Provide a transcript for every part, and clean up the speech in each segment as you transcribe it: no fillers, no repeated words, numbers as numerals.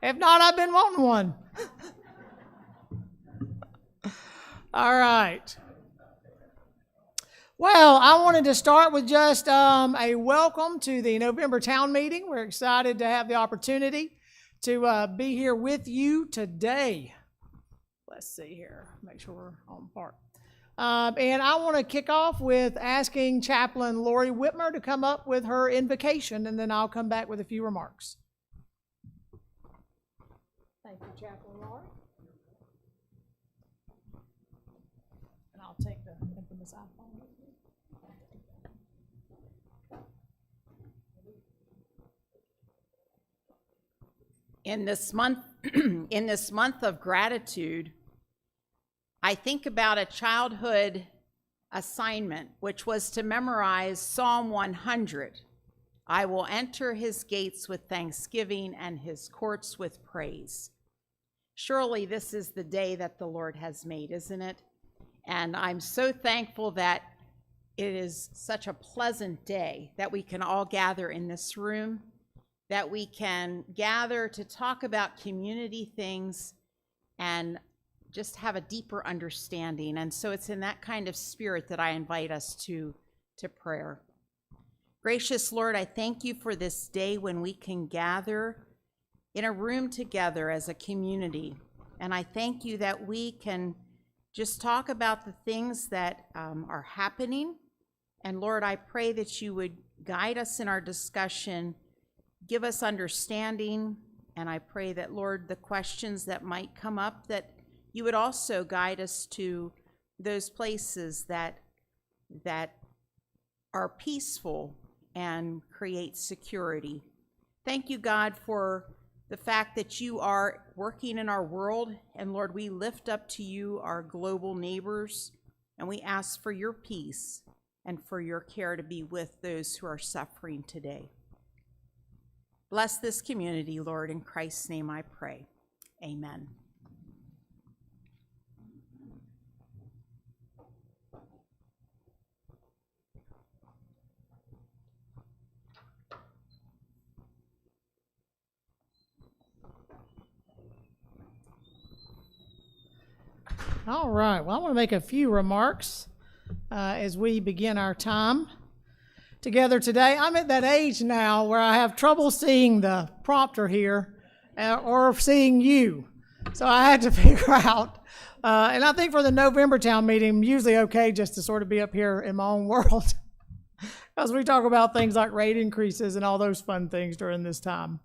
If not, I've been wanting one. All right. Well, I wanted to start with just a welcome to the November town meeting. We're excited to have the opportunity to be here with you today. Let's see here, make sure we're on part. And I want to kick off with asking Chaplain Lori Whitmer to come up with her invocation, and then I'll come back with a few remarks. Thank you, Chaplain Lori. And I'll take the infamous iPhone with me. In this month of gratitude, I think about a childhood assignment, which was to memorize Psalm 100. I will enter his gates with thanksgiving and his courts with praise. Surely this is the day that the Lord has made, isn't it? And I'm so thankful that it is such a pleasant day that we can all gather in this room, that we can gather to talk about community things and just have a deeper understanding. And so it's in that kind of spirit that I invite us to prayer. Gracious Lord, I thank you for this day when we can gather in a room together as a community. And I thank you that we can just talk about the things that are happening. And Lord, I pray that you would guide us in our discussion, give us understanding, and I pray that, Lord, the questions that might come up, that you would also guide us to those places that are peaceful and create security. Thank you, God, for the fact that you are working in our world, and Lord, we lift up to you our global neighbors, and we ask for your peace and for your care to be with those who are suffering today. Bless this community, Lord, in Christ's name I pray. Amen. All right, well, I want to make a few remarks as we begin our time together today. I'm at that age now where I have trouble seeing the prompter here or seeing you. So I had to figure out, and I think for the November town meeting, I'm usually okay just to sort of be up here in my own world as we talk about things like rate increases and all those fun things during this time.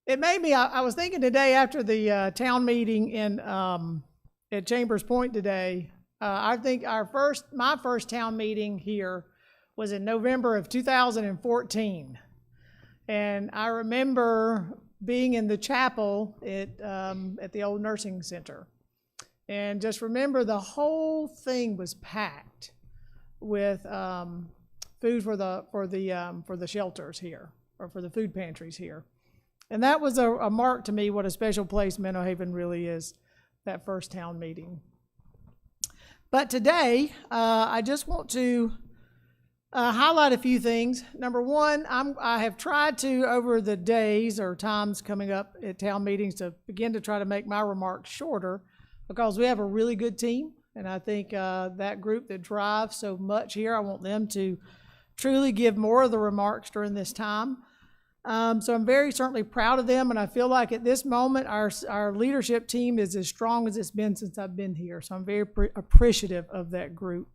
It made me, I was thinking today after the town meeting at Chambers Point today, I think my first town meeting here was in November of 2014. And I remember being in the chapel at the old nursing center. And just remember the whole thing was packed with food for the shelters here, or for the food pantries here. And that was a mark to me what a special place Menno Haven really is, that first town meeting. But today, I just want to highlight a few things. Number one, I have tried to, over the days or times coming up at town meetings, to begin to try to make my remarks shorter, because we have a really good team, and I think that group that drives so much here, I want them to truly give more of the remarks during this time. So I'm very certainly proud of them, and I feel like at this moment our leadership team is as strong as it's been since I've been here. So I'm very appreciative of that group.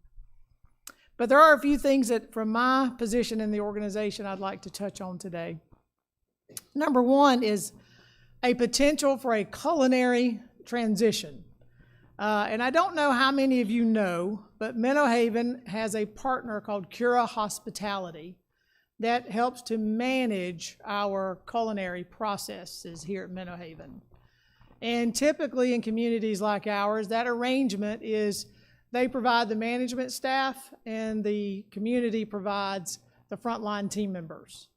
But there are a few things that, from my position in the organization, I'd like to touch on today. Number one is a potential for a culinary transition. And I don't know how many of you know, but Menno Haven has a partner called Cura Hospitality that helps to manage our culinary processes here at Menno Haven. And typically in communities like ours, that arrangement is they provide the management staff and the community provides the frontline team members.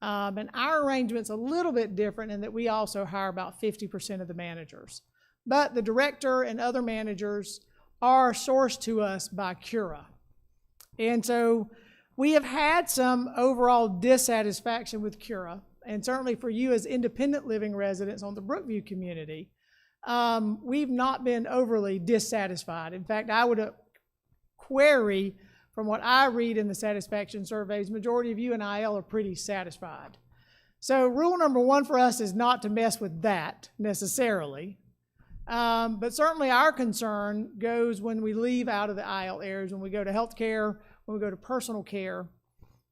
And our arrangement's a little bit different in that we also hire about 50% of the managers. But the director and other managers are sourced to us by Cura. And so we have had some overall dissatisfaction with Cura and certainly for you as independent living residents on the Brookview community, we've not been overly dissatisfied. In fact, I would query from what I read in the satisfaction surveys, majority of you in IL are pretty satisfied. So rule number one for us is not to mess with that necessarily. But certainly our concern goes when we leave out of the IL areas, when we go to healthcare, when we go to personal care,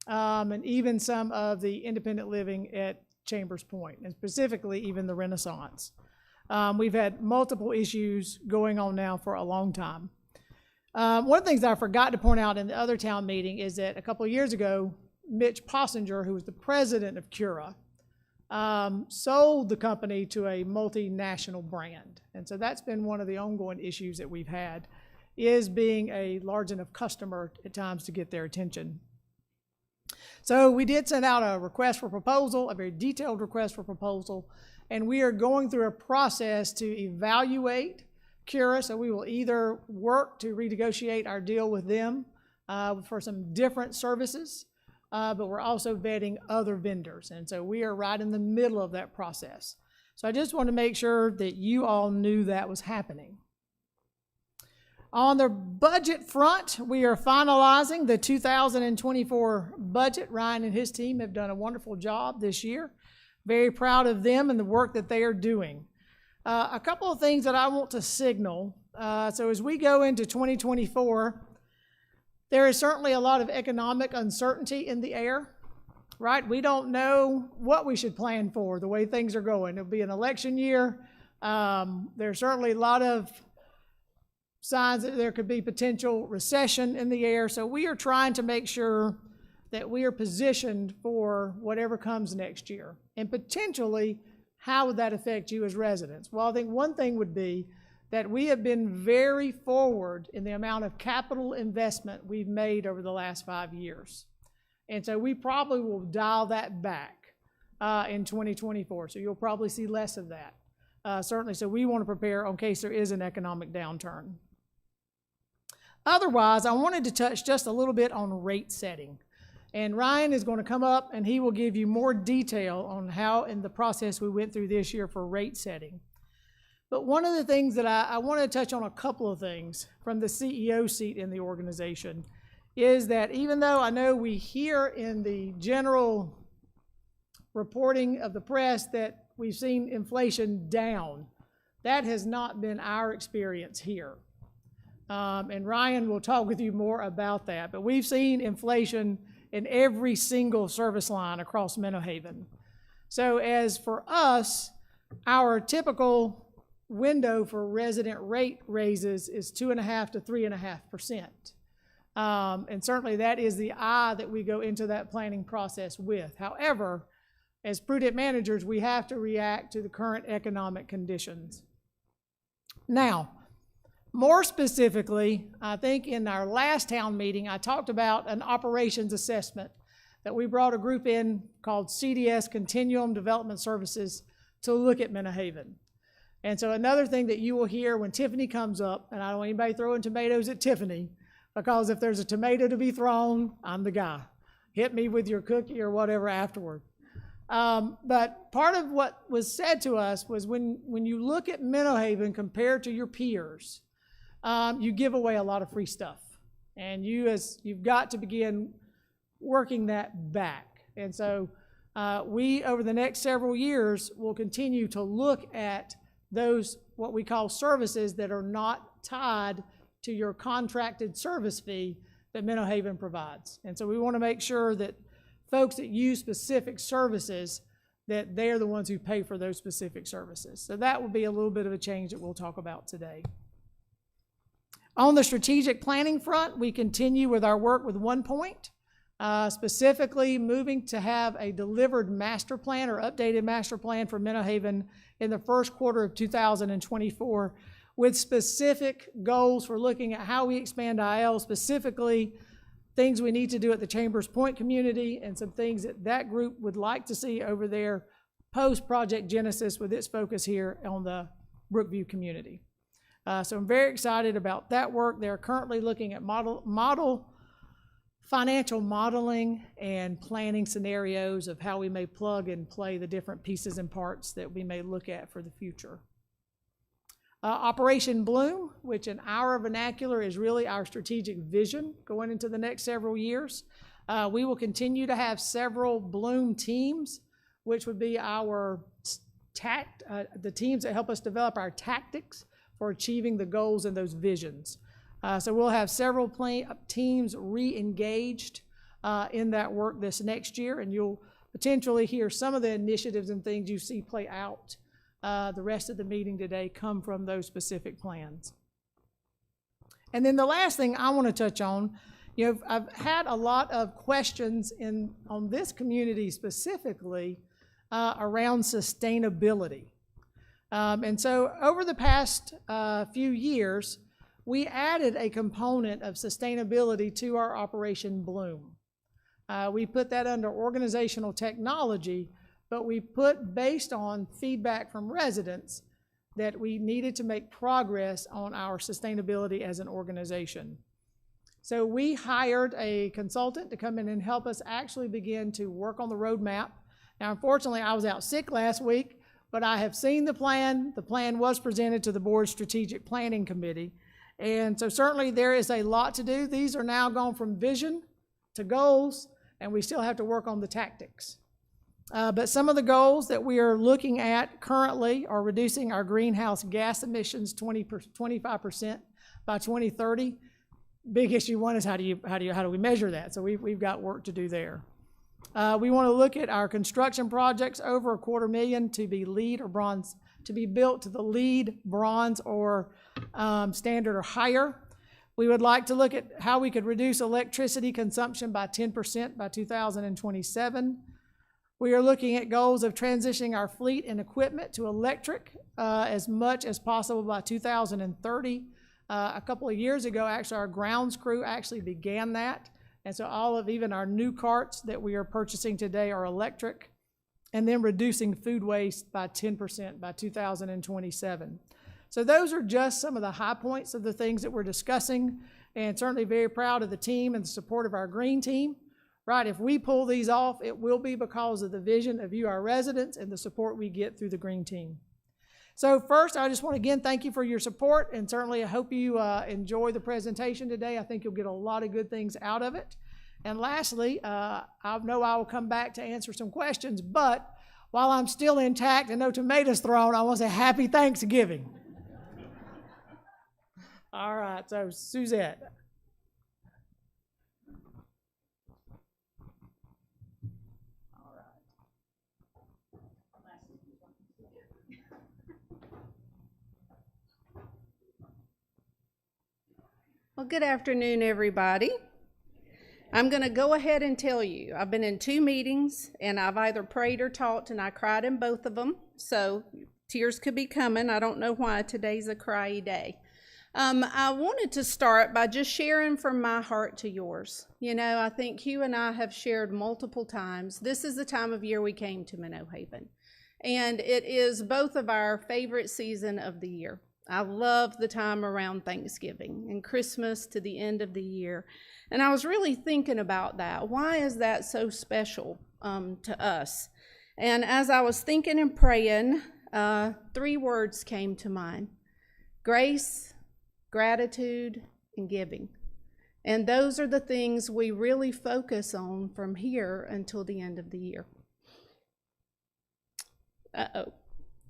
and even some of the independent living at Chambers Point, and specifically even the Renaissance. We've had multiple issues going on now for a long time. One of the things I forgot to point out in the other town meeting is that a couple of years ago, Mitch Possinger, who was the president of Cura, sold the company to a multinational brand. And so that's been one of the ongoing issues that we've had, is being a large enough customer at times to get their attention. So we did send out a request for proposal, a very detailed request for proposal, and we are going through a process to evaluate Cura. So we will either work to renegotiate our deal with them for some different services, but we're also vetting other vendors. And so we are right in the middle of that process. So I just want to make sure that you all knew that was happening. On the budget front, we are finalizing the 2024 budget. Ryan and his team have done a wonderful job this year. Very proud of them and the work that they are doing. A couple of things that I want to signal. So as we go into 2024, there is certainly a lot of economic uncertainty in the air, right? We don't know what we should plan for, the way things are going. It'll be an election year. There's certainly a lot of signs that there could be potential recession in the air. So we are trying to make sure that we are positioned for whatever comes next year. And potentially, how would that affect you as residents? Well, I think one thing would be that we have been very forward in the amount of capital investment we've made over the last 5 years. And so we probably will dial that back in 2024. So you'll probably see less of that, certainly. So we want to prepare in case there is an economic downturn. Otherwise, I wanted to touch just a little bit on rate setting. And Ryan is going to come up and he will give you more detail on how in the process we went through this year for rate setting. But one of the things that I want to touch on, a couple of things from the CEO seat in the organization, is that even though I know we hear in the general reporting of the press that we've seen inflation down, that has not been our experience here. And Ryan will talk with you more about that. But we've seen inflation in every single service line across Menno Haven. So as for us, our typical window for resident rate raises is 2.5% to 3.5%. And certainly that is the eye that we go into that planning process with. However, as prudent managers, we have to react to the current economic conditions. Now, more specifically, I think in our last town meeting, I talked about an operations assessment that we brought a group in called CDS, Continuum Development Services, to look at Menno Haven. And so another thing that you will hear when Tiffany comes up, and I don't want anybody throwing tomatoes at Tiffany, because if there's a tomato to be thrown, I'm the guy. Hit me with your cookie or whatever afterward. But part of what was said to us was when you look at Menno Haven compared to your peers, you give away a lot of free stuff. And you've got to begin working that back. And so we, over the next several years, will continue to look at those, what we call services that are not tied to your contracted service fee that Menno Haven provides. And so we want to make sure that folks that use specific services, that they're the ones who pay for those specific services. So that will be a little bit of a change that we'll talk about today. On the strategic planning front, we continue with our work with One Point, specifically moving to have a delivered master plan or updated master plan for Menno Haven in the first quarter of 2024, with specific goals for looking at how we expand IL, specifically things we need to do at the Chambers Point community and some things that that group would like to see over there post-Project Genesis, with its focus here on the Brookview community. So I'm very excited about that work. They're currently looking at model financial modeling and planning scenarios of how we may plug and play the different pieces and parts that we may look at for the future. Operation Bloom, which in our vernacular is really our strategic vision going into the next several years. We will continue to have several Bloom teams, which would be our the teams that help us develop our tactics for achieving the goals and those visions. So we'll have several teams re-engaged in that work this next year, and you'll potentially hear some of the initiatives and things you see play out the rest of the meeting today come from those specific plans. And then the last thing I want to touch on, I've had a lot of questions on this community specifically around sustainability. And so over the past few years, we added a component of sustainability to our Operation Bloom. We put that under organizational technology, but we put, based on feedback from residents, that we needed to make progress on our sustainability as an organization. So we hired a consultant to come in and help us actually begin to work on the roadmap. Now, unfortunately, I was out sick last week, but I have seen the plan. The plan was presented to the board's strategic planning committee. And so certainly there is a lot to do. These are now gone from vision to goals, and we still have to work on the tactics. But some of the goals that we are looking at currently are reducing our greenhouse gas emissions 25% by 2030. Big issue one is how do we measure that? So we've got work to do there. We want to look at our construction projects over $250,000 to be LEED or bronze, to be built to the LEED, bronze, or standard or higher. We would like to look at how we could reduce electricity consumption by 10% by 2027. We are looking at goals of transitioning our fleet and equipment to electric as much as possible by 2030. A couple of years ago, actually, our grounds crew actually began that. And so all of even our new carts that we are purchasing today are electric. And then reducing food waste by 10% by 2027. So those are just some of the high points of the things that we're discussing, and certainly very proud of the team and the support of our green team. Right, if we pull these off, it will be because of the vision of you, our residents, and the support we get through the green team. So first, I just want to again thank you for your support, and certainly I hope you enjoy the presentation today. I think you'll get a lot of good things out of it. And lastly, I know I will come back to answer some questions, but while I'm still intact and no tomatoes thrown, I want to say happy Thanksgiving. All right, so Suzette. Well, good afternoon, everybody. I'm going to go ahead and tell you, I've been in 2 meetings, and I've either prayed or talked, and I cried in both of them, so tears could be coming. I don't know why today's a cryy day. I wanted to start by just sharing from my heart to yours. I think Hugh and I have shared multiple times. This is the time of year we came to Menno Haven, and it is both of our favorite season of the year. I love the time around Thanksgiving and Christmas to the end of the year. And I was really thinking about that. Why is that so special to us? And as I was thinking and praying, 3 words came to mind: grace, gratitude, and giving. And those are the things we really focus on from here until the end of the year.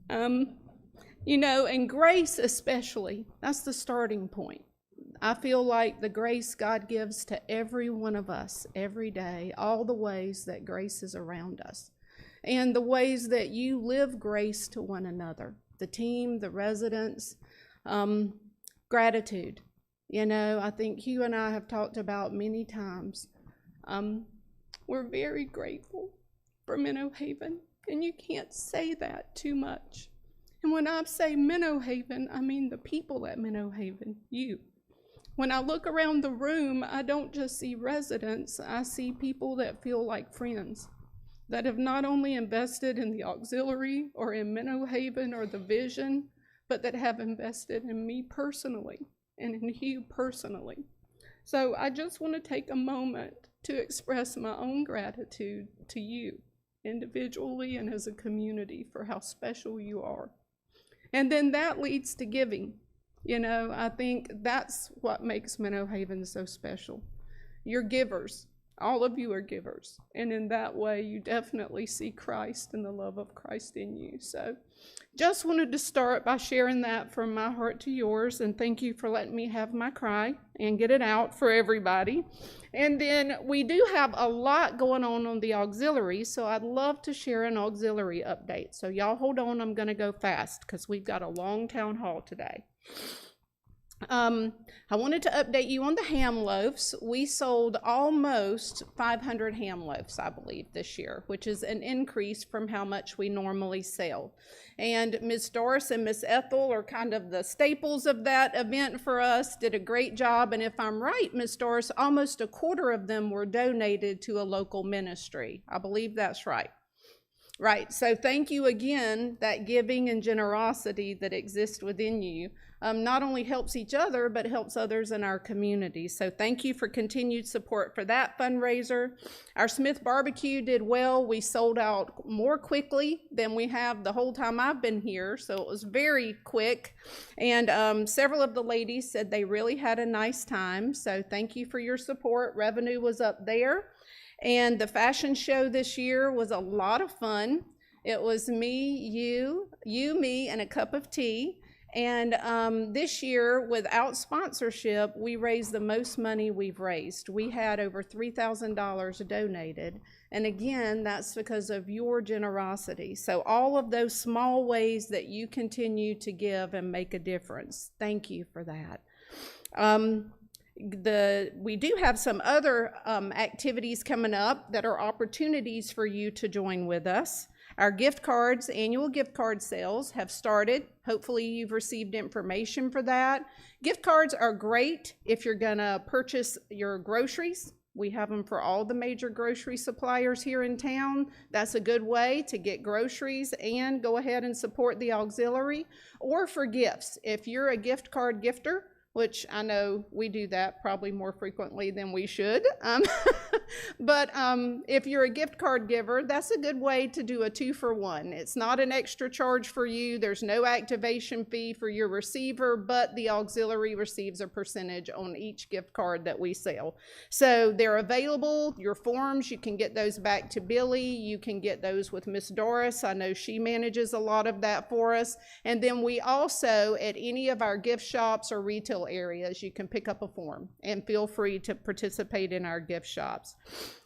And grace especially, that's the starting point. I feel like the grace God gives to every one of us every day, all the ways that grace is around us, and the ways that you live grace to one another, the team, the residents, gratitude. I think Hugh and I have talked about many times. We're very grateful for Menno Haven, and you can't say that too much. And when I say Menno Haven, I mean the people at Menno Haven, you. When I look around the room, I don't just see residents, I see people that feel like friends, that have not only invested in the auxiliary or in Menno Haven or the vision, but that have invested in me personally and in Hugh personally. So I just want to take a moment to express my own gratitude to you individually and as a community for how special you are. And then that leads to giving. You know, I think that's what makes Menno Haven so special. You're givers. All of you are givers. And in that way, you definitely see Christ and the love of Christ in you. So just wanted to start by sharing that from my heart to yours. And thank you for letting me have my cry and get it out for everybody. And then we do have a lot going on the auxiliary. So I'd love to share an auxiliary update. So y'all hold on. I'm going to go fast because we've got a long town hall today. I wanted to update you on the ham loaves. We sold almost 500 ham loaves, I believe, this year, which is an increase from how much we normally sell. And Ms. Doris and Ms. Ethel are kind of the staples of that event for us, did a great job. And if I'm right, Ms. Doris, almost a quarter of them were donated to a local ministry. I believe that's right. Right, so thank you again. That giving and generosity that exists within you not only helps each other, but helps others in our community. So thank you for continued support for that fundraiser. Our Smith Barbecue did well. We sold out more quickly than we have the whole time I've been here, so it was very quick. And several of the ladies said they really had a nice time, so thank you for your support. Revenue was up there. And the fashion show this year was a lot of fun. It was me, you, me, and a cup of tea. And this year, without sponsorship, we raised the most money we've raised. We had over $3,000 donated. And again, that's because of your generosity. So all of those small ways that you continue to give and make a difference, thank you for that. We do have some other activities coming up that are opportunities for you to join with us. Our gift cards, annual gift card sales have started. Hopefully you've received information for that. Gift cards are great if you're gonna purchase your groceries. We have them for all the major grocery suppliers here in town. That's a good way to get groceries and go ahead and support the auxiliary. Or for gifts, if you're a gift card gifter, which I know we do that probably more frequently than we should. But if you're a gift card giver, that's a good way to do a 2-for-1. It's not an extra charge for you. There's no activation fee for your receiver, but the auxiliary receives a percentage on each gift card that we sell. So they're available. Your forms, you can get those back to Billy. You can get those with Miss Doris. I know she manages a lot of that for us. And then we also, at any of our gift shops or retail areas, you can pick up a form and feel free to participate in our gift shops.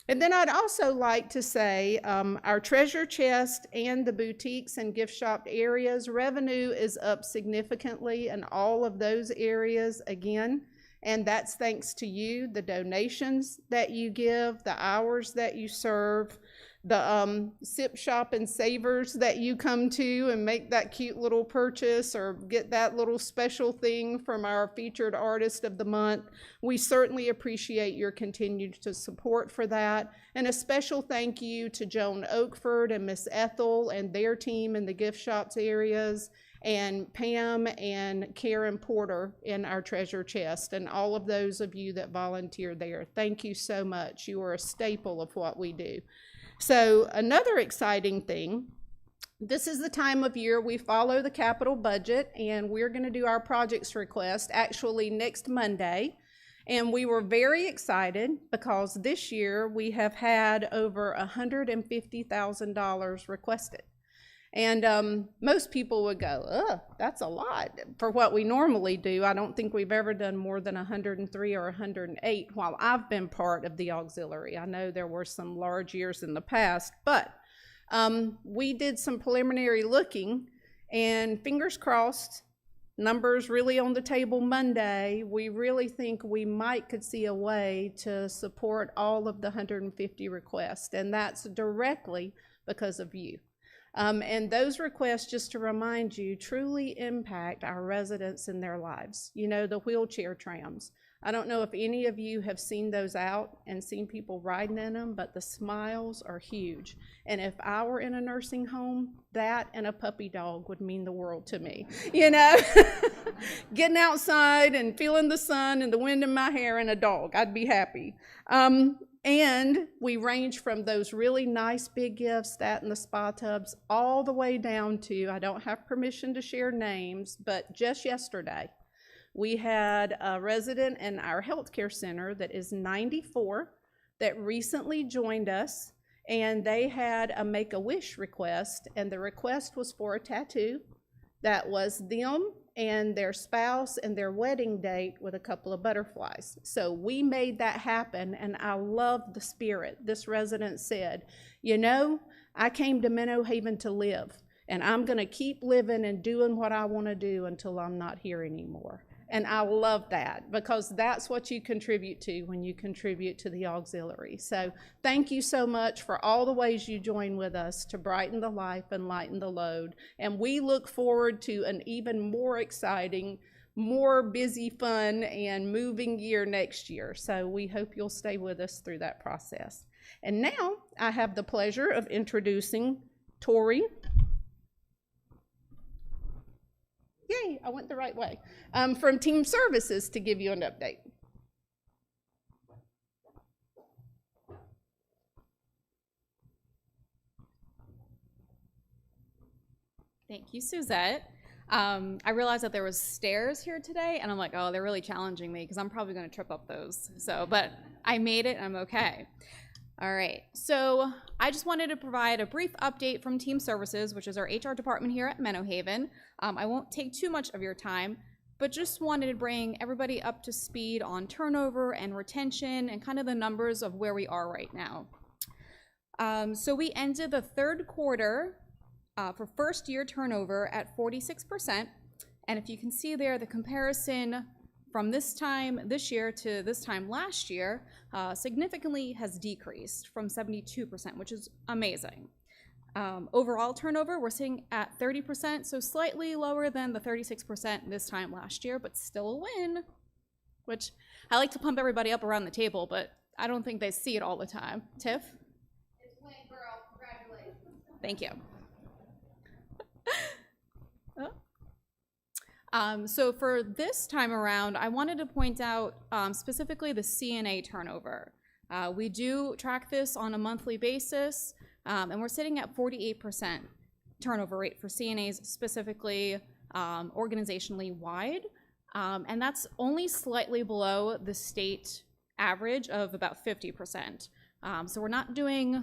And then I'd also like to say our treasure chest and the boutiques and gift shop areas, revenue is up significantly in all of those areas again. And that's thanks to you, the donations that you give, the hours that you serve, the sip shop and savers that you come to and make that cute little purchase or get that little special thing from our featured artist of the month. We certainly appreciate your continued support for that. And a special thank you to Joan Oakford and Miss Ethel and their team in the gift shops areas, and Pam and Karen Porter in our treasure chest, and all of those of you that volunteer there. Thank you so much. You are a staple of what we do. So another exciting thing, this is the time of year we follow the capital budget, and we're going to do our projects request actually next Monday. And we were very excited because this year we have had over $150,000 requested. And most people would go, oh, that's a lot for what we normally do. I don't think we've ever done more than 103 or 108 while I've been part of the auxiliary. I know there were some large years in the past, but we did some preliminary looking, and fingers crossed, numbers really on the table Monday, we really think we could see a way to support all of the 150 requests, and that's directly because of you. And those requests, just to remind you, truly impact our residents in their lives. You know, the wheelchair trams. I don't know if any of you have seen those out and seen people riding in them, but the smiles are huge. And if I were in a nursing home, that and a puppy dog would mean the world to me. You know, getting outside and feeling the sun and the wind in my hair and a dog, I'd be happy. And we range from those really nice big gifts, that and the spa tubs, all the way down to, I don't have permission to share names, but just yesterday, we had a resident in our healthcare center that is 94 that recently joined us, and they had a Make-A-Wish request, and the request was for a tattoo that was them and their spouse and their wedding date with a couple of butterflies. So we made that happen, and I love the spirit. This resident said, you know, I came to Menno Haven to live, and I'm going to keep living and doing what I want to do until I'm not here anymore. And I love that, because that's what you contribute to when you contribute to the auxiliary. So thank you so much for all the ways you join with us to brighten the life and lighten the load. And we look forward to an even more exciting, more busy, fun, and moving year next year. So we hope you'll stay with us through that process. And now I have the pleasure of introducing Tori. Yay, I went the right way. From Team Services to give you an update. Thank you, Suzette. I realized that there was stairs here today, and I'm like, oh, they're really challenging me because I'm probably going to trip up those. So, but I made it, and I'm okay. All right, so I just wanted to provide a brief update from Team Services, which is our HR department here at Menno Haven. I won't take too much of your time, but just wanted to bring everybody up to speed on turnover and retention and kind of the numbers of where we are right now. So we ended the third quarter for first year turnover at 46%. And if you can see there, the comparison from this time this year to this time last year significantly has decreased from 72%, which is amazing. Overall turnover, we're sitting at 30%, so slightly lower than the 36% this time last year, but still a win, which I like to pump everybody up around the table, but I don't think they see it all the time. Tiff? It's a win, girl. Congratulations. Thank you. So for this time around, I wanted to point out specifically the CNA turnover. We do track this on a monthly basis, and we're sitting at 48% turnover rate for CNAs specifically organizationally wide, and that's only slightly below the state average of about 50%. So we're not doing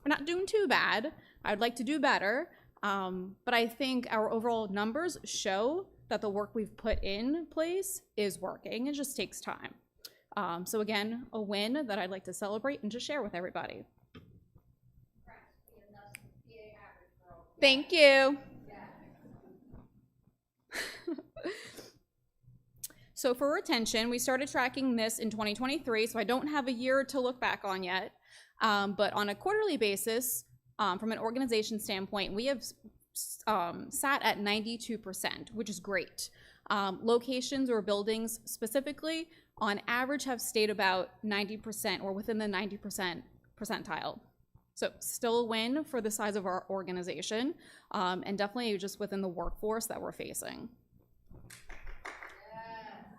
too bad. I'd like to do better, but I think our overall numbers show that the work we've put in place is working. It just takes time. So again, a win that I'd like to celebrate and just share with everybody. Thank you. So for retention, we started tracking this in 2023, so I don't have a year to look back on yet. But on a quarterly basis, from an organization standpoint, we have sat at 92%, which is great. Locations or buildings specifically, on average, have stayed about 90% or within the 90% percentile. So still a win for the size of our organization, and definitely just within the workforce that we're facing.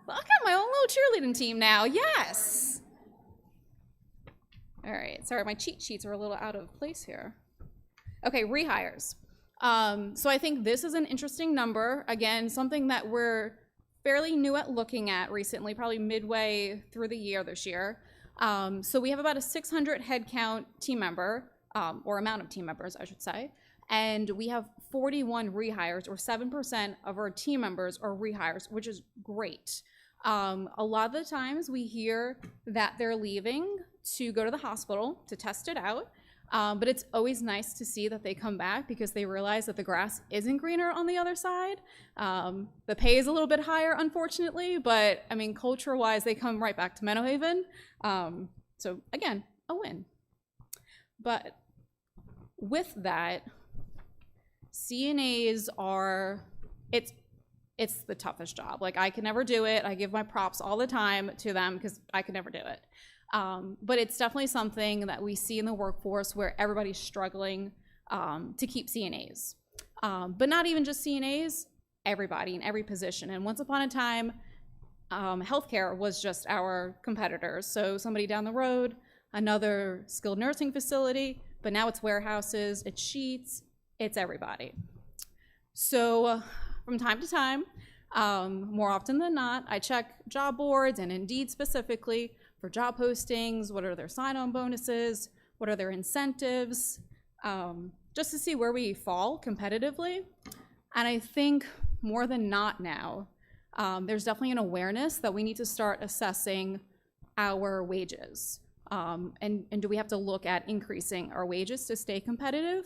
Look at my own little cheerleading team now, yes! All right, sorry, my cheat sheets are a little out of place here. Okay, rehires. So I think this is an interesting number. Again, something that we're fairly new at looking at recently, probably midway through the year this year. So we have about a 600 headcount team member, or amount of team members, I should say. And we have 41 rehires, or 7% of our team members are rehires, which is great. A lot of the times we hear that they're leaving to go to the hospital to test it out. But it's always nice to see that they come back because they realize that the grass isn't greener on the other side. The pay is a little bit higher, unfortunately, but I mean, culture-wise, they come right back to Menno Haven. So again, a win. But with that, CNAs are, it's the toughest job. Like, I can never do it. I give my props all the time to them because I could never do it. But it's definitely something that we see in the workforce where everybody's struggling to keep CNAs. But not even just CNAs, everybody in every position. And once upon a time, healthcare was just our competitors. So somebody down the road another skilled nursing facility, but now it's warehouses, it's sheets, it's everybody. So from time to time, more often than not, I check job boards and Indeed specifically for job postings, what are their sign-on bonuses, what are their incentives, just to see where we fall competitively. And I think more than not now, there's definitely an awareness that we need to start assessing our wages. And do we have to look at increasing our wages to stay competitive?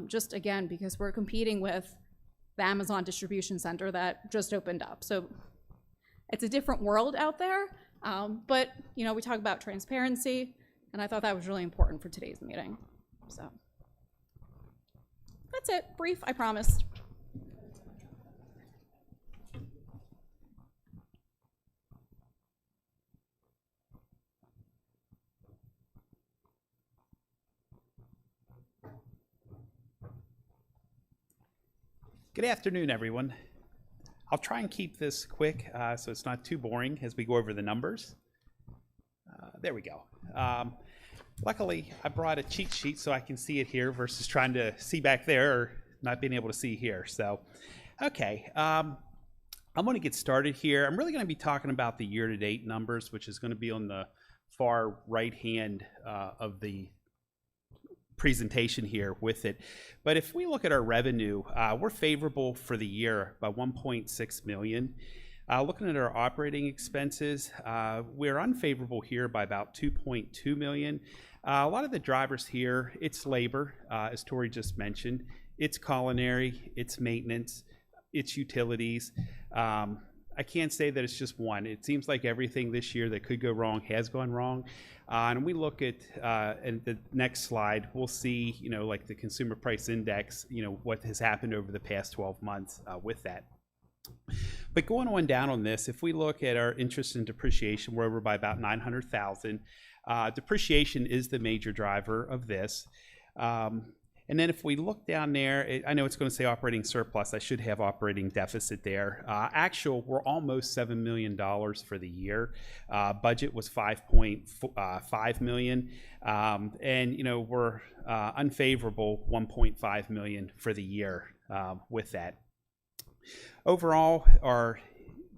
Just again, because we're competing with the Amazon distribution center that just opened up. So it's a different world out there, but you know, we talk about transparency, and I thought that was really important for today's meeting. So that's it, brief, I promised. Good afternoon, everyone. I'll try and keep this quick so it's not too boring as we go over the numbers. There we go. Luckily, I brought a cheat sheet so I can see it here versus trying to see back there or not being able to see here. So, okay, I'm going to get started here. I'm really going to be talking about the year-to-date numbers, which is going to be on the far right hand of the presentation here with it. But if we look at our revenue, we're favorable for the year by 1.6 million. Looking at our operating expenses, we're unfavorable here by about 2.2 million. A lot of the drivers here, it's labor, as Tori just mentioned, it's culinary, it's maintenance, it's utilities. I can't say that it's just one. It seems like everything this year that could go wrong has gone wrong. And we look at in the next slide, we'll see, you know, like the consumer price index, you know, what has happened over the past 12 months with that. But going on down on this, if we look at our interest and depreciation, we're over by about 900,000. Depreciation is the major driver of this. And then if we look down there, I know it's going to say operating surplus. I should have operating deficit there. Actual, we're almost $7 million for the year. Budget was 5.5 million. And, you know, we're unfavorable 1.5 million for the year with that. Overall, our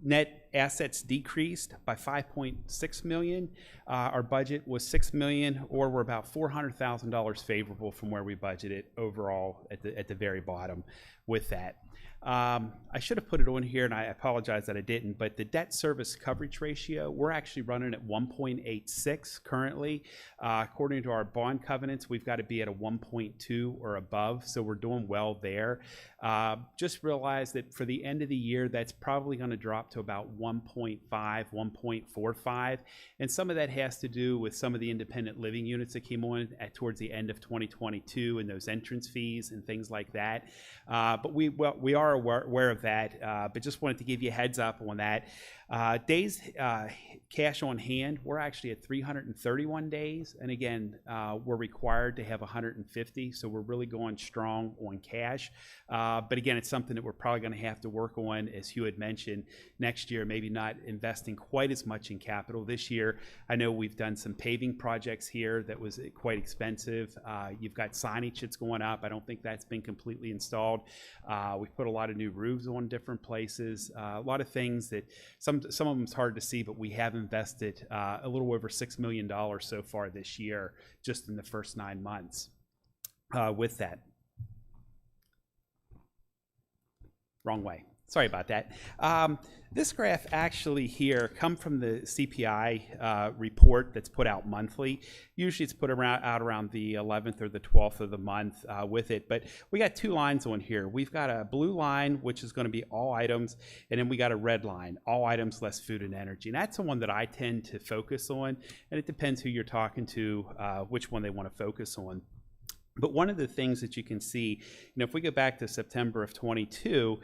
net assets decreased by 5.6 million. Our budget was 6 million, or we're about $400,000 favorable from where we budgeted overall at the very bottom with that. I should have put it on here, and I apologize that I didn't, but the debt service coverage ratio, we're actually running at 1.86 currently. According to our bond covenants, we've got to be at a 1.2 or above, so we're doing well there. Just realize that for the end of the year, that's probably going to drop to about 1.5, 1.45, and some of that has to do with some of the independent living units that came on towards the end of 2022 and those entrance fees and things like that. But we are aware of that, but just wanted to give you a heads up on that. Days cash on hand, we're actually at 331 days, and again, we're required to have 150, so we're really going strong on cash. But again, it's something that we're probably going to have to work on, as Hugh had mentioned, next year, maybe not investing quite as much in capital. This year, I know we've done some paving projects here that was quite expensive. You've got signage that's going up. I don't think that's been completely installed. We've put a lot of new roofs on different places, a lot of things that some of them is hard to see, but we have invested a little over $6 million so far this year, just in the first 9 months with that. Wrong way. Sorry about that. This graph actually here come from the CPI report that's put out monthly. Usually it's put out around the 11th or the 12th of the month with it, but we got two lines on here. We've got a blue line, which is going to be all items, and then we got a red line, all items less food and energy. And that's the one that I tend to focus on, and it depends who you're talking to, which one they want to focus on. But one of the things that you can see, you know, if we go back to September of 22,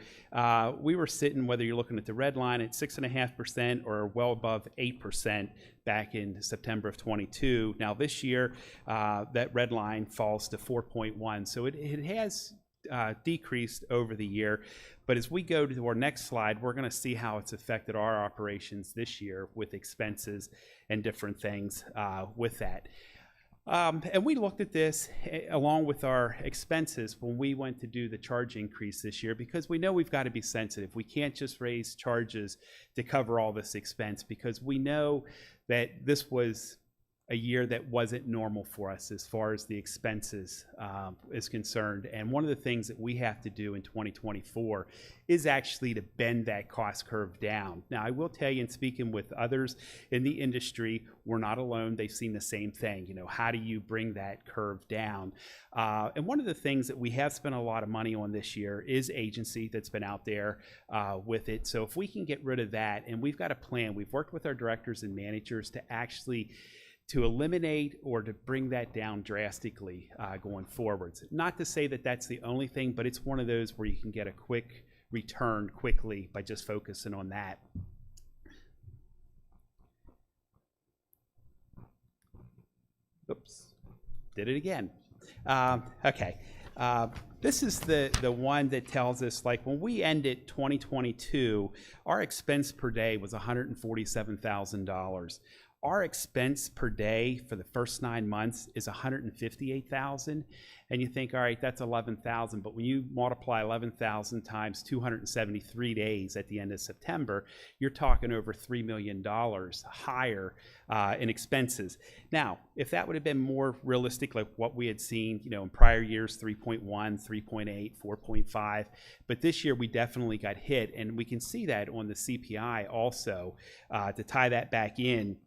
we were sitting, whether you're looking at the red line, at 6.5% or well above 8% back in September of 22. Now this year, that red line falls to 4.1. So it has decreased over the year. But as we go to our next slide, we're going to see how it's affected our operations this year with expenses and different things with that. And we looked at this along with our expenses when we went to do the charge increase this year, because we know we've got to be sensitive. We can't just raise charges to cover all this expense, because we know that this was a year that wasn't normal for us as far as the expenses is concerned. And one of the things that we have to do in 2024 is actually to bend that cost curve down. Now, I will tell you, in speaking with others in the industry, we're not alone. They've seen the same thing. You know, how do you bring that curve down? And one of the things that we have spent a lot of money on this year is agency that's been out there with it. So if we can get rid of that, and we've got a plan, we've worked with our directors and managers to actually to eliminate or to bring that down drastically going forwards. Not to say that that's the only thing, but it's one of those where you can get a quick return quickly by just focusing on that. Oops, did it again. Okay. This is the one that tells us, like, when we ended 2022, our expense per day was $147,000. Our expense per day for the first 9 months is $158,000, and you think, all right, that's $11,000. But when you multiply 11,000 times 273 days at the end of September, you're talking over $3 million higher in expenses. Now, if that would have been more realistic, like what we had seen, you know, in prior years, 3.1, 3.8, 4.5, but this year we definitely got hit, and we can see that on the CPI also to tie that back in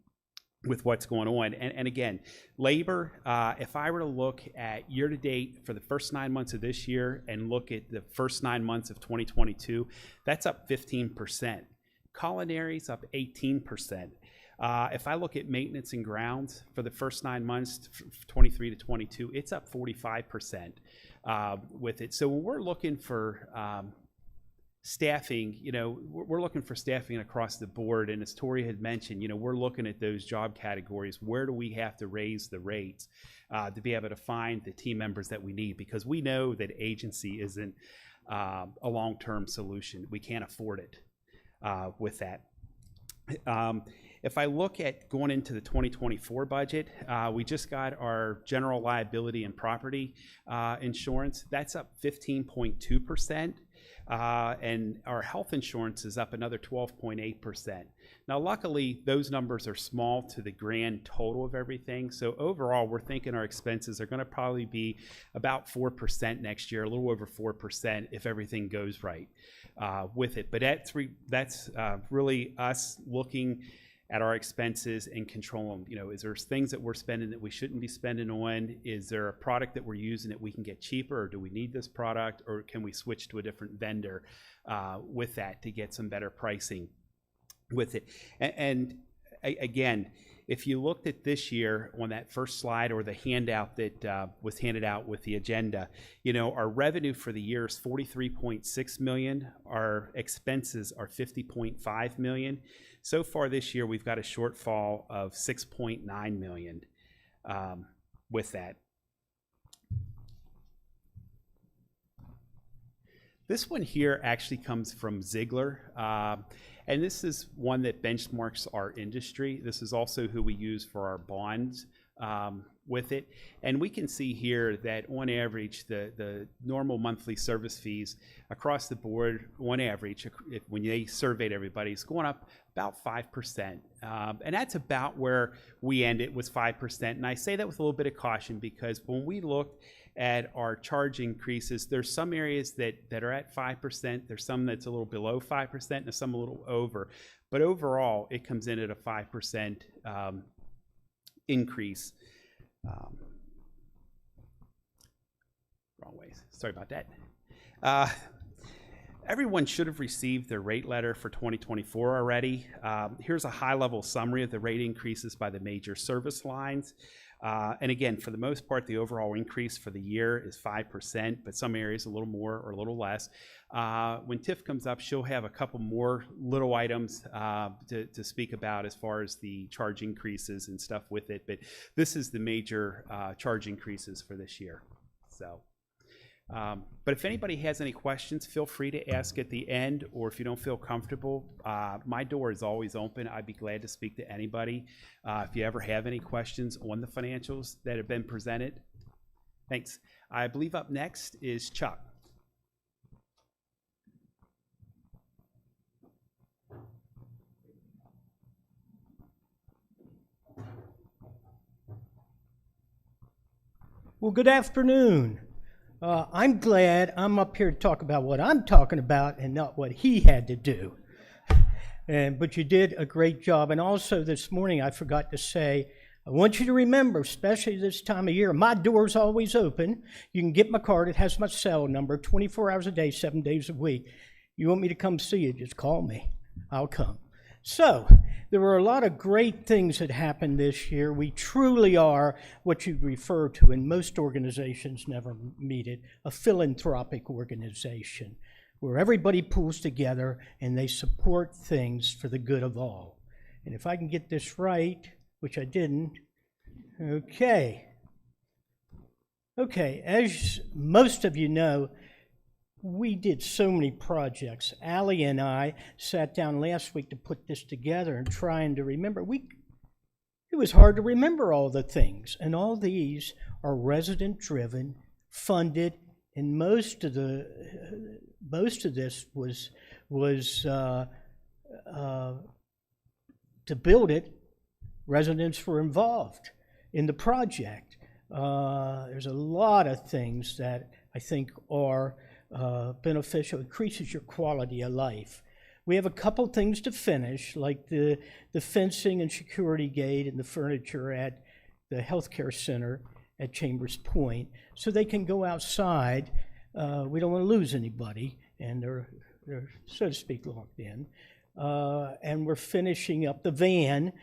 with what's going on. And again, labor, if I were to look at year to date for the first 9 months of this year and look at the first 9 months of 2022, that's up 15%. Culinary's up 18%. If I look at maintenance and grounds for the first 9 months, 23 to 22, it's up 45% with it. So when we're looking for staffing, you know, we're looking for staffing across the board. And as Tori had mentioned, you know, we're looking at those job categories. Where do we have to raise the rates to be able to find the team members that we need? Because we know that agency isn't a long-term solution. We can't afford it with that. If I look at going into the 2024 budget, we just got our general liability and property insurance. That's up 15.2%. And our health insurance is up another 12.8%. Now, luckily, those numbers are small to the grand total of everything. So overall, we're thinking our expenses are going to probably be about 4% next year, a little over 4% if everything goes right with it. But that's really us looking at our expenses and control them. You know, is there things that we're spending that we shouldn't be spending on? Is there a product that we're using that we can get cheaper, or do we need this product, or can we switch to a different vendor with that to get some better pricing with it? And again, if you looked at this year on that first slide, or the handout that was handed out with the agenda, you know, our revenue for the year is $43.6 million. Our expenses are $50.5 million. So far this year, we've got a shortfall of $6.9 million with that. This one here actually comes from Ziegler, and this is one that benchmarks our industry. This is also who we use for our bonds with it. And we can see here that on average, the normal monthly service fees across the board, on average, when they surveyed everybody, is going up about 5%. And that's about where we ended, was 5%. And I say that with a little bit of caution, because when we looked at our charge increases, there's some areas that are at 5%, there's some that's a little below 5%, and some a little over. But overall, it comes in at a 5% increase. Wrong way, sorry about that. Everyone should have received their rate letter for 2024 already. Here's a high-level summary of the rate increases by the major service lines. And again, for the most part, the overall increase for the year is 5%, but some areas a little more or a little less. When Tiff comes up, she'll have a couple more little items to speak about as far as the charge increases and stuff with it. But this is the major charge increases for this year. So, But if anybody has any questions, feel free to ask at the end, or if you don't feel comfortable, my door is always open. I'd be glad to speak to anybody. If you ever have any questions on the financials that have been presented. Thanks. I believe up next is Chuck. Well, good afternoon. I'm glad I'm up here to talk about what I'm talking about and not what he had to do. But you did a great job. And also this morning, I forgot to say, I want you to remember, especially this time of year, my door's always open. You can get my card. It has my cell number, 24 hours a day, 7 days a week. You want me to come see you, just call me. I'll come. So, there were a lot of great things that happened this year. We truly are what you refer to, and most organizations never meet it, a philanthropic organization where everybody pulls together and they support things for the good of all. And if I can get this right, which I didn't, okay, as most of you know, we did so many projects. Allie and I sat down last week to put this together and trying to remember. It was hard to remember all the things, and all these are resident-driven, funded, and most of this was to build it. Residents were involved in the project. There's a lot of things that I think are beneficial, increases your quality of life. We have a couple things to finish, like the fencing and security gate and the furniture at the healthcare center at Chambers Point, so they can go outside. We don't want to lose anybody, and they're so to speak locked in. And we're finishing up the van,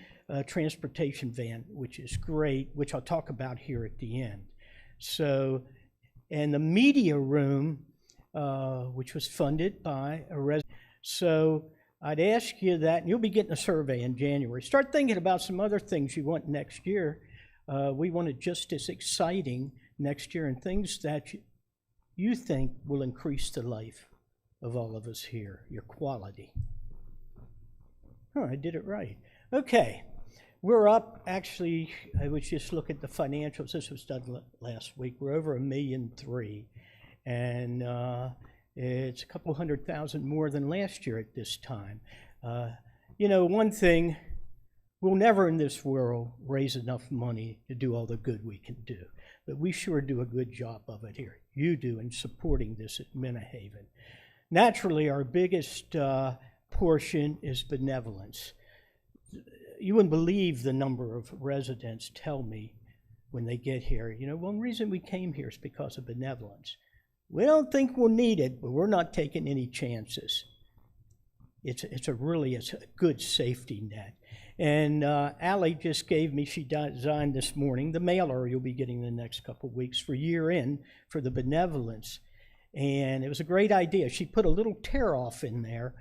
transportation van, which is great, which I'll talk about here at the end. So, and the media room, which was funded by a resident. So I'd ask you that, and you'll be getting a survey in January. Start thinking about some other things you want next year. We want it just as exciting next year, and things that you think will increase the life of all of us here, your quality. Oh, I did it right. Okay, we're up, actually, I was just looking at the financials. This was done last week. We're over $1.3 million. And it's a couple 100,000 more than last year at this time. You know, one thing, we'll never in this world raise enough money to do all the good we can do, but we sure do a good job of it here. You do in supporting this at Menno. Naturally, our biggest portion is benevolence. You wouldn't believe the number of residents tell me when they get here, you know, one reason we came here is because of benevolence. We don't think we'll need it, but we're not taking any chances. It's a good safety net. And Allie just gave me, she designed this morning, the mailer you'll be getting in the next couple of weeks for year end for the benevolence. And it was a great idea. She put a little tear-off in there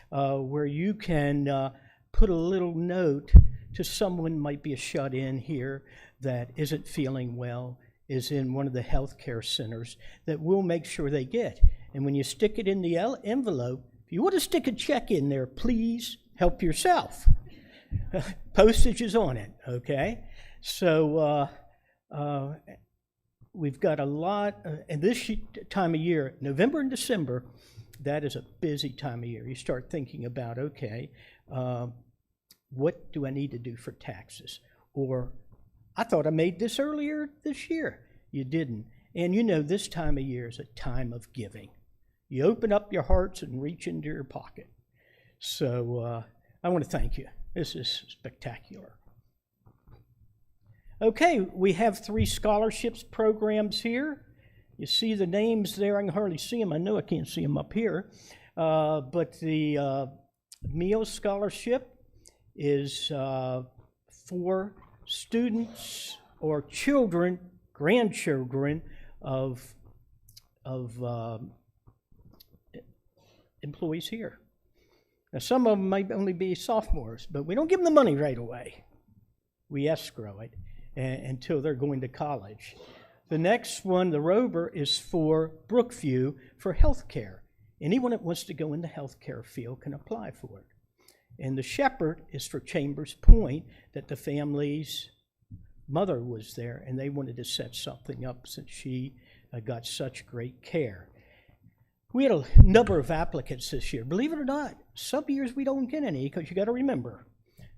where you can put a little note to someone who might be a shut-in here that isn't feeling well, is in one of the healthcare centers, that we'll make sure they get. And when you stick it in the envelope, if you want to stick a check in there, please help yourself. Postage is on it, okay? So we've got a lot, and this time of year, November and December, that is a busy time of year. You start thinking about, okay, what do I need to do for taxes? Or I thought I made this earlier this year. You didn't. And you know, this time of year is a time of giving. You open up your hearts and reach into your pocket. So I want to thank you. This is spectacular. Okay, we have 3 scholarships programs here. You see the names there. I can hardly see them. I know I can't see them up here. But the meal scholarship is for students or children, grandchildren of employees here. Now, some of them might only be sophomores, but we don't give them the money right away. We escrow it until they're going to college. The next one, the Rover, is for Brookview for healthcare. Anyone that wants to go in the healthcare field can apply for it. And the Shepherd is for Chambers Point, that the family's mother was there, and they wanted to set something up since she got such great care. We had a number of applicants this year. Believe it or not, some years we don't get any, because you got to remember,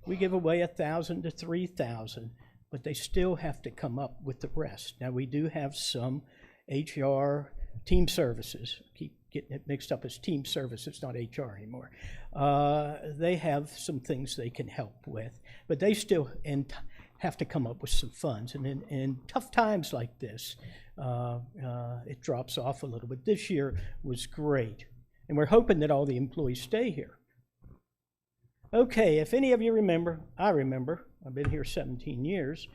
we give away 1,000 to 3,000, but they still have to come up with the rest. Now, we do have some HR team services. Keep getting it mixed up as team services, not HR anymore. They have some things they can help with, but they still have to come up with some funds. And in tough times like this, it drops off a little bit. This year was great, and we're hoping that all the employees stay here. Okay, if any of you remember, I remember, I've been here 17 years,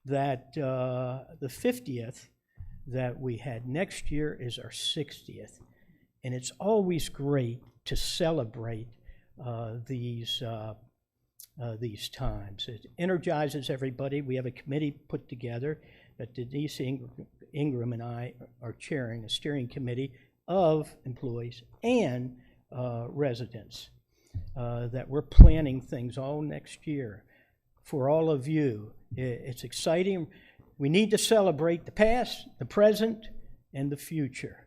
that the 50th that we had next year is our 60th. And it's always great to celebrate these times. It energizes everybody. We have a committee put together that Denise Ingram and I are chairing, a steering committee of employees and residents, that we're planning things all next year for all of you. It's exciting. We need to celebrate the past, the present, and the future.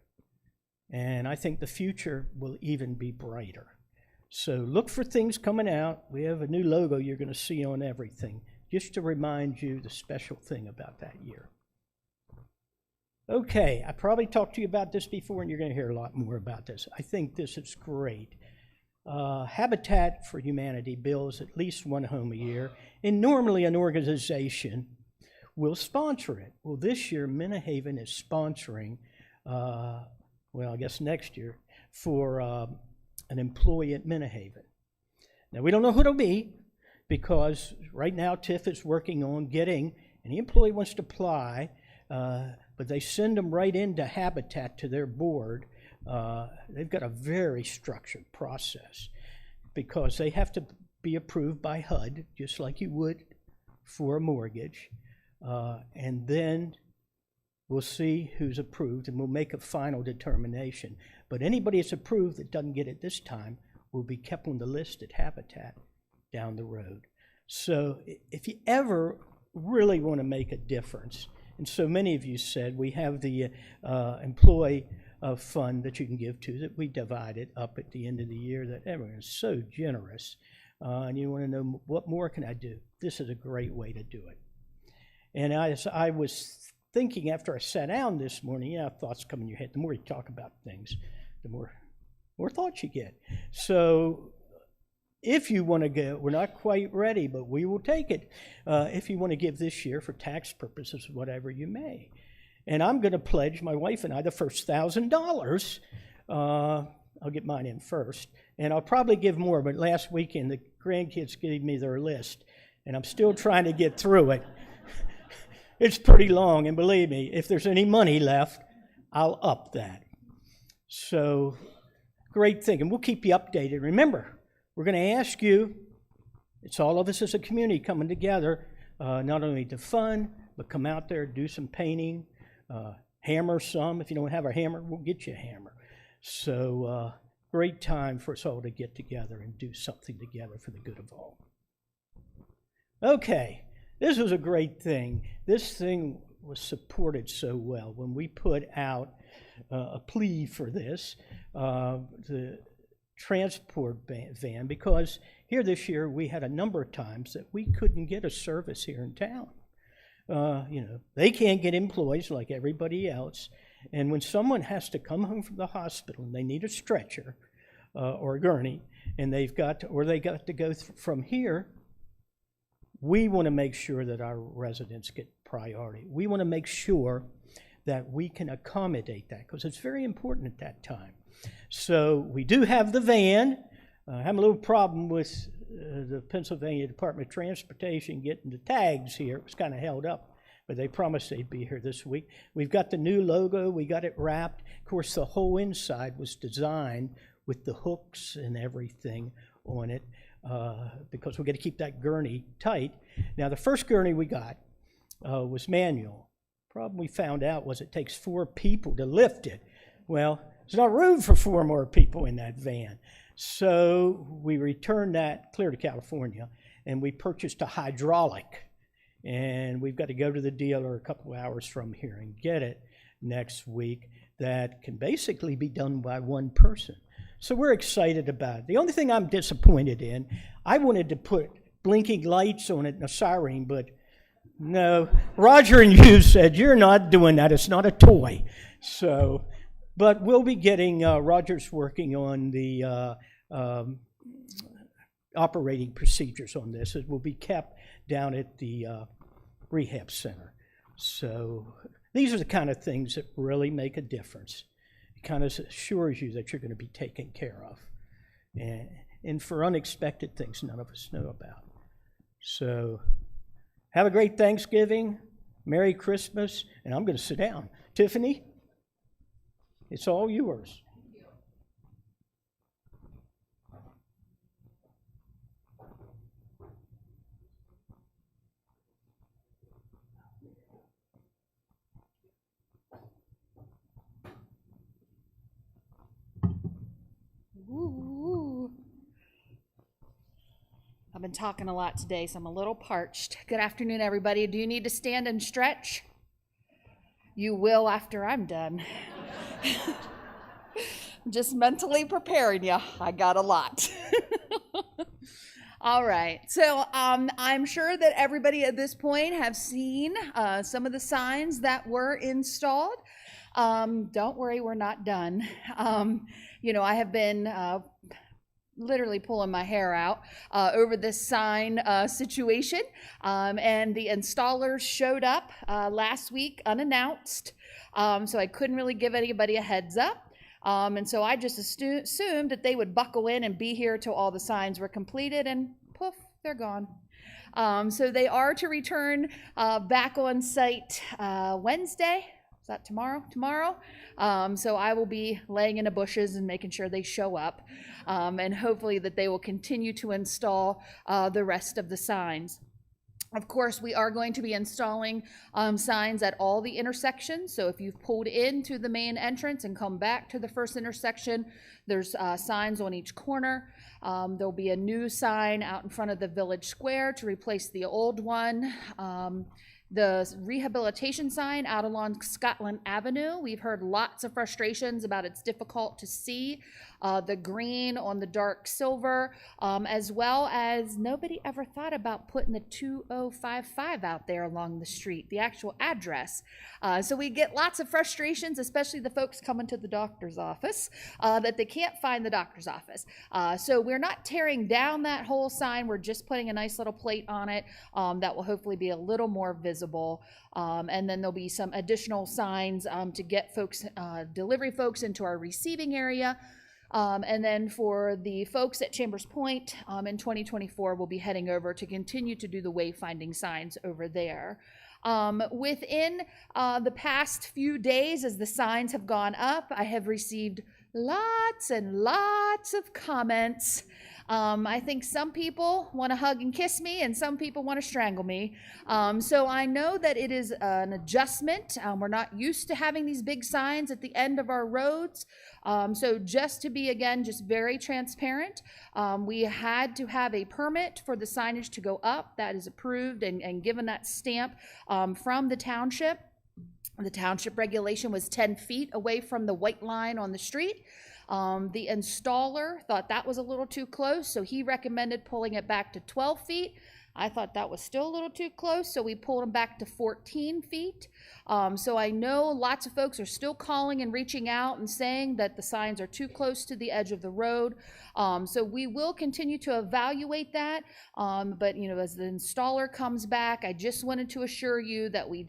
And I think the future will even be brighter. So look for things coming out. We have a new logo you're going to see on everything, just to remind you the special thing about that year. Okay, I probably talked to you about this before, and you're going to hear a lot more about this. I think this is great. Habitat for Humanity builds at least one home a year, and normally an organization will sponsor it. Well, this year, Menno is sponsoring, well, I guess next year, for an employee at Menno. Now, we don't know who it'll be, because right now TIF is working on getting, any employee wants to apply, but they send them right into Habitat to their board. They've got a very structured process, because they have to be approved by HUD, just like you would for a mortgage. And then we'll see who's approved, and we'll make a final determination. But anybody that's approved that doesn't get it this time will be kept on the list at Habitat down the road. So if you ever really want to make a difference, and so many of you said, we have the employee fund that you can give to, that we divided up at the end of the year, that everyone is so generous. And you want to know, what more can I do? This is a great way to do it. And as I was thinking after I sat down this morning, thoughts come in your head. The more you talk about things, the more thoughts you get. So if you want to go, we're not quite ready, but we will take it. If you want to give this year for tax purposes, whatever you may. And I'm going to pledge, my wife and I, the first $1,000. I'll get mine in first. And I'll probably give more, but last weekend the grandkids gave me their list, and I'm still trying to get through it. It's pretty long, and believe me, if there's any money left, I'll up that. So, great thing, and we'll keep you updated. Remember, we're going to ask you, it's all of us as a community coming together, not only to fund, but come out there, do some painting, hammer some. If you don't have a hammer, we'll get you a hammer. So, great time for us all to get together and do something together for the good of all. Okay. This was a great thing. This thing was supported so well. When we put out a plea for this, the transport van, because here this year we had a number of times that we couldn't get a service here in town. They can't get employees like everybody else. And when someone has to come home from the hospital and they need a stretcher or a gurney, and they got to go from here, we want to make sure that our residents get priority. We want to make sure that we can accommodate that, because it's very important at that time. So we do have the van. I have a little problem with the Pennsylvania Department of Transportation getting the tags here. It was kind of held up, but they promised they'd be here this week. We've got the new logo. We got it wrapped. Of course, the whole inside was designed with the hooks and everything on it. Because we're going to keep that gurney tight. Now, the first gurney we got was manual. problem we found out was it takes 4 people to lift it. Well, there's not room for 4 more people in that van. So we returned that clear to California, and we purchased a hydraulic. And we've got to go to the dealer a couple hours from here and get it next week. That can basically be done by 1 person. So we're excited about it. The only thing I'm disappointed in, I wanted to put blinking lights on it and a siren, but no. Roger and you said, you're not doing that. It's not a toy. So, but we'll be getting, Roger's working on the operating procedures on this. It will be kept down at the rehab center. So these are the kind of things that really make a difference. It kind of assures you that you're going to be taken care of. And for unexpected things none of us know about. So have a great Thanksgiving, Merry Christmas, and I'm going to sit down. Tiffany, it's all yours. Ooh. I've been talking a lot today, so I'm a little parched. Good afternoon, everybody. Do you need to stand and stretch? You will after I'm done. Just mentally preparing you. I got a lot. All right. So I'm sure that everybody at this point have seen some of the signs that were installed. Don't worry, we're not done. You know, I have been literally pulling my hair out over this sign situation, and the installers showed up last week unannounced, so I couldn't really give anybody a heads up. And so I just assumed that they would buckle in and be here till all the signs were completed, and poof, they're gone. So they are to return back on site Wednesday. Is that tomorrow? Tomorrow. So I will be laying in the bushes and making sure they show up, and hopefully that they will continue to install the rest of the signs. Of course, we are going to be installing signs at all the intersections. So if you've pulled into the main entrance and come back to the first intersection, there's signs on each corner. There'll be a new sign out in front of the village square to replace the old one. The rehabilitation sign out along Scotland Avenue, we've heard lots of frustrations about it's difficult to see the green on the dark silver, as well as nobody ever thought about putting the 2055 out there along the street, the actual address. So we get lots of frustrations, especially the folks coming to the doctor's office, that they can't find the doctor's office. So we're not tearing down that whole sign, we're just putting a nice little plate on it that will hopefully be a little more visible. And then there'll be some additional signs to get folks, delivery folks into our receiving area. And then for the folks at Chambers Point in 2024, we'll be heading over to continue to do the wayfinding signs over there. Within the past few days, as the signs have gone up, I have received lots and lots of comments. I think some people want to hug and kiss me, and some people want to strangle me. So I know that it is an adjustment. We're not used to having these big signs at the end of our roads. So just to be, again, just very transparent, we had to have a permit for the signage to go up. That is approved and given that stamp from the township. The township regulation was 10 feet away from the white line on the street. The installer thought that was a little too close, so he recommended pulling it back to 12 feet. I thought that was still a little too close, so we pulled them back to 14 feet. So I know lots of folks are still calling and reaching out and saying that the signs are too close to the edge of the road. So we will continue to evaluate that. But you know, as the installer comes back, I just wanted to assure you that we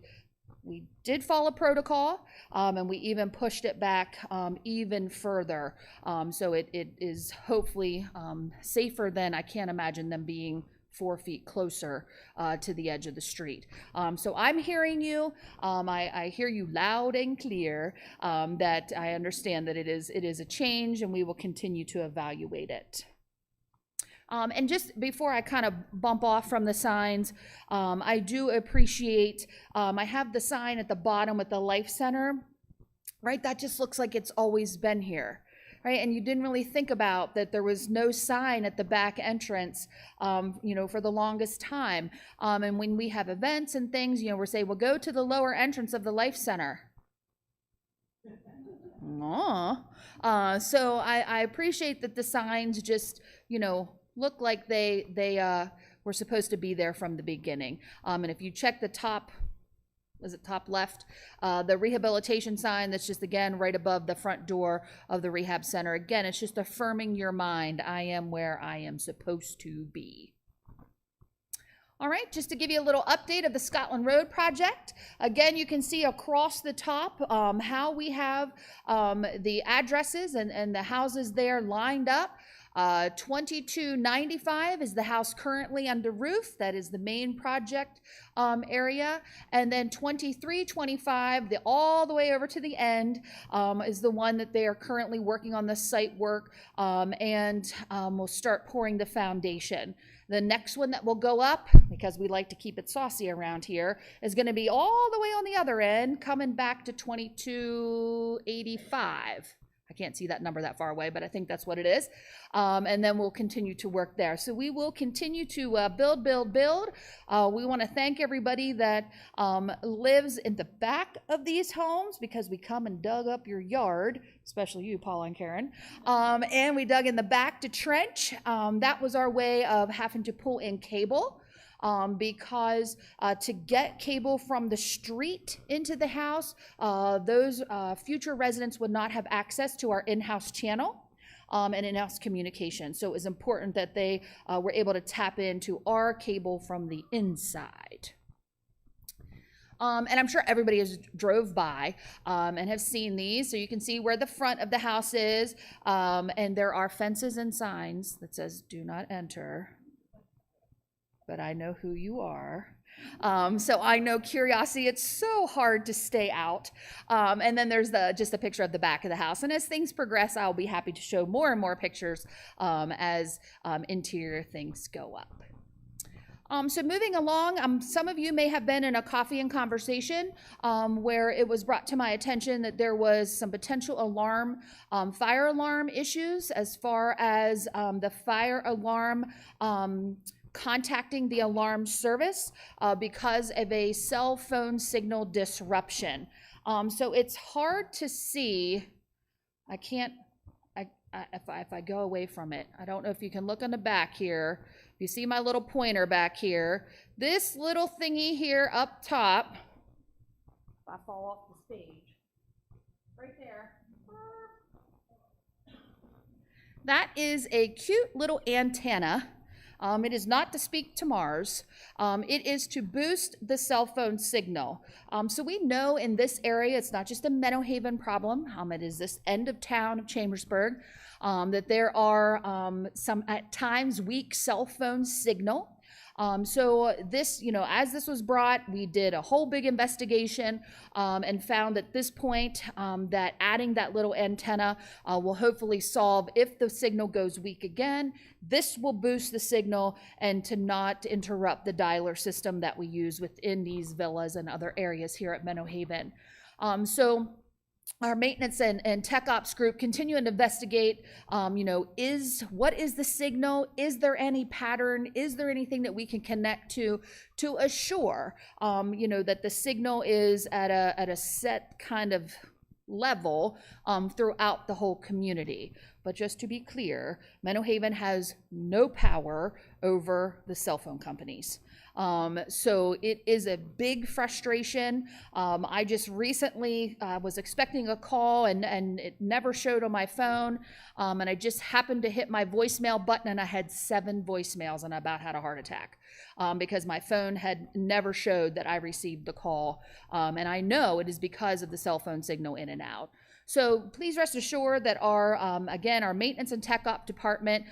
did follow protocol, and we even pushed it back even further. So it is hopefully safer than I can't imagine them being 4 feet closer to the edge of the street. So I'm hearing you. I hear you loud and clear, that I understand that it is a change, and we will continue to evaluate it. And just before I kind of bump off from the signs, I do appreciate, I have the sign at the bottom with the Life Center, right? That just looks like it's always been here, right? And you didn't really think about that there was no sign at the back entrance, for the longest time. And when we have events and things, we're saying, well, go to the lower entrance of the Life Center. So I appreciate that the signs just, look like they were supposed to be there from the beginning. And if you check the top, is it top left? The rehabilitation sign that's just, again, right above the front door of the rehab center. Again, it's just affirming your mind. I am where I am supposed to be. All right, just to give you a little update of the Scotland Road project. Again, you can see across the top how we have the addresses and the houses there lined up. 2295 is the house currently under roof. That is the main project area. And then 2325, all the way over to the end, is the one that they are currently working on the site work and will start pouring the foundation. The next one that will go up, because we like to keep it saucy around here, is going to be all the way on the other end, coming back to 2285. I can't see that number that far away, but I think that's what it is. And then we'll continue to work there. So we will continue to build. We want to thank everybody that lives in the back of these homes, because we come and dug up your yard, especially you, Paula and Karen. And we dug in the back to trench. That was our way of having to pull in cable. Because to get cable from the street into the house, those future residents would not have access to our in-house channel and in-house communication. So it was important that they were able to tap into our cable from the inside. And I'm sure everybody has drove by and have seen these. So you can see where the front of the house is. And there are fences and signs that says, "Do not enter." But I know who you are. So I know curiosity, it's so hard to stay out. And then there's just a picture of the back of the house. And as things progress, I'll be happy to show more and more pictures as interior things go up. So moving along, some of you may have been in a coffee and conversation where it was brought to my attention that there was some potential fire alarm issues as far as the fire alarm contacting the alarm service because of a cell phone signal disruption. So it's hard to see. I can't, if I go away from it, I don't know if you can look on the back here. If you see my little pointer back here, this little thingy here up top, if I fall off the stage, right there. That is a cute little antenna. It is not to speak to Mars. It is to boost the cell phone signal. So we know in this area, it's not just a Menno Haven problem. It is this end of town of Chambersburg, that there are some at times weak cell phone signal. So this, as this was brought, we did a whole big investigation and found at this point that adding that little antenna will hopefully solve if the signal goes weak again. This will boost the signal and to not interrupt the dialer system that we use within these villas and other areas here at Menno Haven. So our maintenance and tech ops group continue to investigate, what is the signal? Is there any pattern? Is there anything that we can connect to assure, that the signal is at a set kind of level throughout the whole community. But just to be clear, Menno Haven has no power over the cell phone companies. So it is a big frustration. I just recently was expecting a call and it never showed on my phone. And I just happened to hit my voicemail button and I had 7 voicemails and I about had a heart attack because my phone had never showed that I received the call. And I know it is because of the cell phone signal in and out. So please rest assured that our, again, our maintenance and tech op department,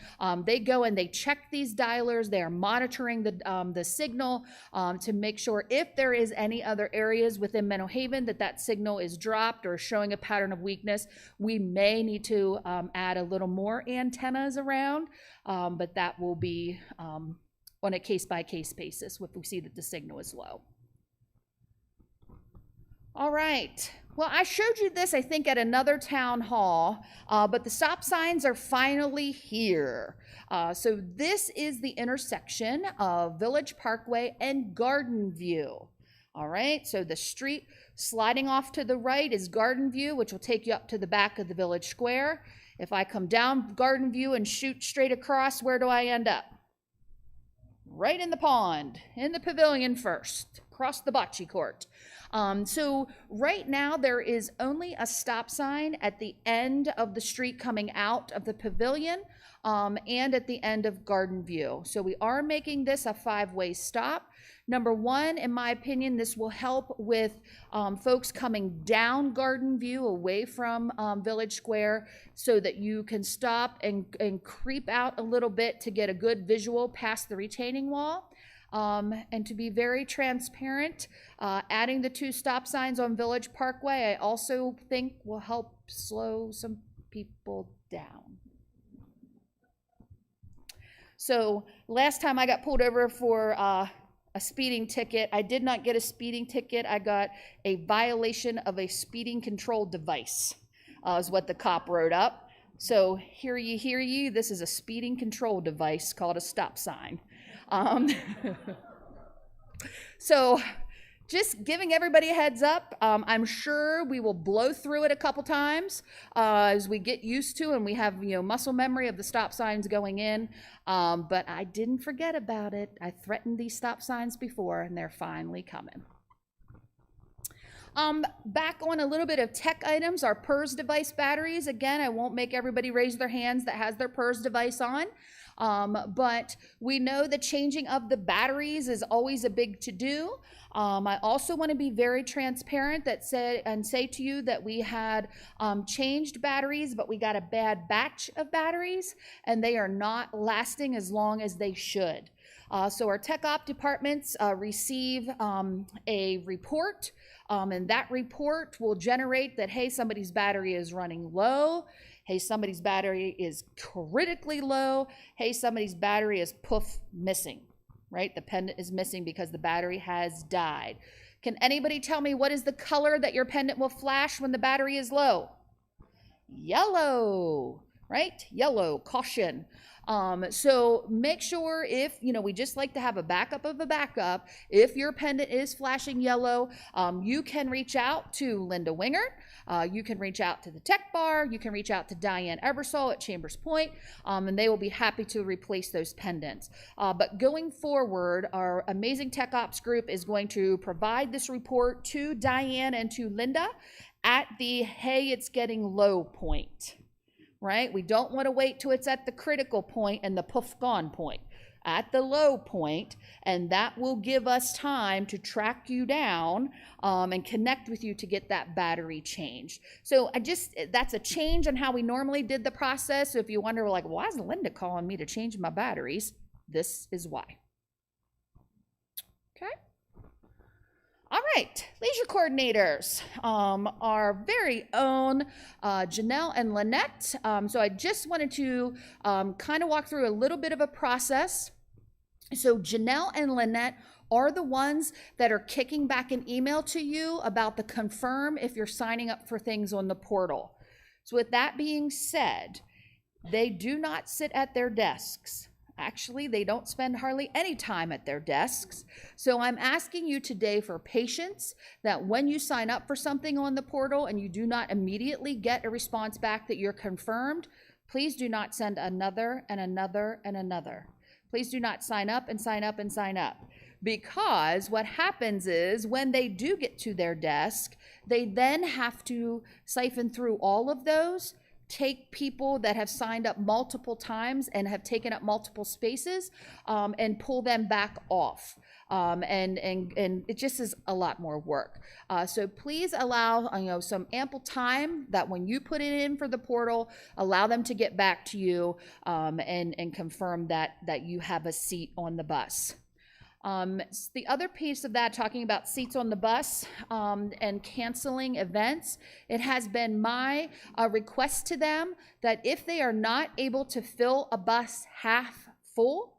they go and they check these dialers. They are monitoring the signal to make sure if there is any other areas within Menno Haven that signal is dropped or showing a pattern of weakness. We may need to add a little more antennas around, but that will be on a case-by-case basis if we see that the signal is low. All right. Well, I showed you this, I think, at another town hall, but the stop signs are finally here. So this is the intersection of Village Parkway and Garden View. All right, so the street sliding off to the right is Garden View, which will take you up to the back of the Village Square. If I come down Garden View and shoot straight across, where do I end up? Right in the pond, in the pavilion first, across the bocce court. So right now there is only a stop sign at the end of the street coming out of the pavilion and at the end of Garden View. So we are making this a 5-way stop. Number one, in my opinion, this will help with folks coming down Garden View away from Village Square so that you can stop and creep out a little bit to get a good visual past the retaining wall. And to be very transparent, adding the 2 stop signs on Village Parkway, I also think will help slow some people down. So last time I got pulled over for a speeding ticket, I did not get a speeding ticket. I got a violation of a speeding control device, is what the cop wrote up. So hear ye, this is a speeding control device called a stop sign. So just giving everybody a heads up, I'm sure we will blow through it a couple times as we get used to and we have muscle memory of the stop signs going in, but I didn't forget about it. I threatened these stop signs before and they're finally coming. Back on a little bit of tech items, our PERS device batteries. Again, I won't make everybody raise their hands that has their PERS device on. But we know the changing of the batteries is always a big to-do. I also want to be very transparent and say to you that we had changed batteries, but we got a bad batch of batteries, and they are not lasting as long as they should. So our tech op departments receive a report, and that report will generate that, hey, somebody's battery is running low. Hey, somebody's battery is critically low. Hey, somebody's battery is missing, right? The pendant is missing because the battery has died. Can anybody tell me what is the color that your pendant will flash when the battery is low? Yellow, right? Yellow, caution. So make sure if, we just like to have a backup of a backup. If your pendant is flashing yellow, you can reach out to Linda Wingert. You can reach out to the tech bar. You can reach out to Diane Ebersol at Chambers Point, and they will be happy to replace those pendants. But going forward, our amazing tech ops group is going to provide this report to Diane and to Linda at the, hey, it's getting low point. Right? We don't want to wait till it's at the critical point and the poof gone point. At the low point, and that will give us time to track you down and connect with you to get that battery changed. So that's a change on how we normally did the process. So if you wonder, like, why is Linda calling me to change my batteries? This is why. Okay. All right, leisure coordinators, our very own Janelle and Lynette. So I just wanted to kind of walk through a little bit of a process. So Janelle and Lynette are the ones that are kicking back an email to you about the confirm if you're signing up for things on the portal. So with that being said, they do not sit at their desks. Actually, they don't spend hardly any time at their desks. So I'm asking you today for patience, that when you sign up for something on the portal and you do not immediately get a response back that you're confirmed, please do not send another and another and another. Please do not sign up and sign up and sign up. Because what happens is when they do get to their desk, they then have to siphon through all of those take people that have signed up multiple times and have taken up multiple spaces and pull them back off. And it just is a lot more work. So please allow some ample time that when you put it in for the portal, allow them to get back to you and confirm that you have a seat on the bus. The other piece of that, talking about seats on the bus and canceling events, it has been my request to them that if they are not able to fill a bus half full,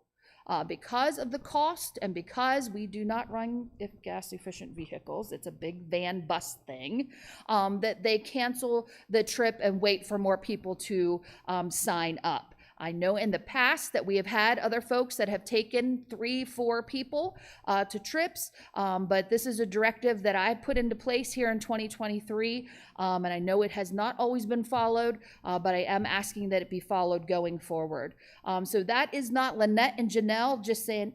because of the cost and because we do not run gas efficient vehicles, it's a big van bus thing, that they cancel the trip and wait for more people to sign up. I know in the past that we have had other folks that have taken 3-4 people to trips, but this is a directive that I put into place here in 2023, and I know it has not always been followed, but I am asking that it be followed going forward. So that is not Lynette and Janelle just saying,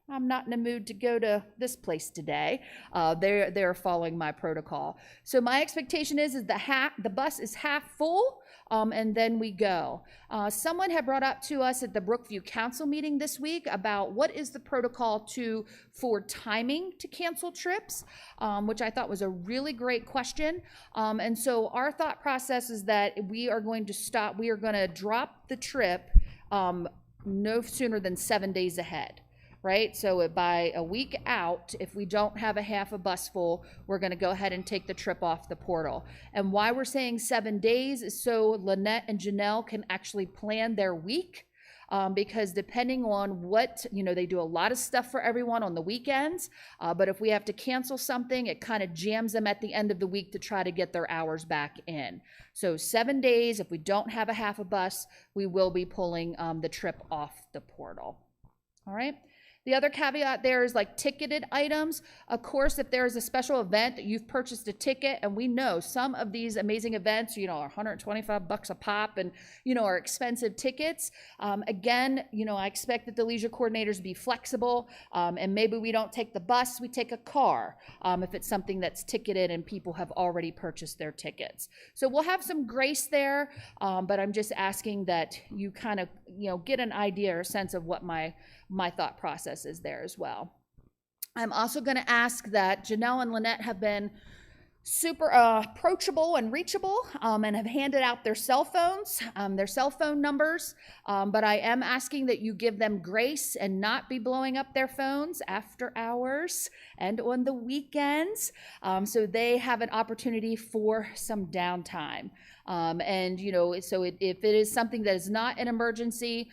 I'm not in the mood to go to this place today. They're following my protocol. So my expectation is the bus is half full, and then we go. Someone had brought up to us at the Brookview Council meeting this week about what is the protocol for timing to cancel trips, which I thought was a really great question. And so our thought process is that we are going to drop the trip no sooner than 7 days ahead. Right? So by a week out, if we don't have a half a bus full, we're going to go ahead and take the trip off the portal. And why we're saying 7 days is so Lynette and Janelle can actually plan their week. Because depending on what, they do a lot of stuff for everyone on the weekends, but if we have to cancel something, it kind of jams them at the end of the week to try to get their hours back in. So 7 days, if we don't have a half a bus, we will be pulling the trip off the portal. All right. The other caveat there is like ticketed items. Of course, if there is a special event that you've purchased a ticket, and we know some of these amazing events, are $125 a pop and, are expensive tickets. Again, I expect that the leisure coordinators be flexible, and maybe we don't take the bus, we take a car if it's something that's ticketed and people have already purchased their tickets. So we'll have some grace there, but I'm just asking that you kind of, get an idea or sense of what my thought process is there as well. I'm also going to ask that Janelle and Lynette have been super approachable and reachable and have handed out their cell phones, their cell phone numbers, but I am asking that you give them grace and not be blowing up their phones after hours and on the weekends, so they have an opportunity for some downtime. And, so if it is something that is not an emergency,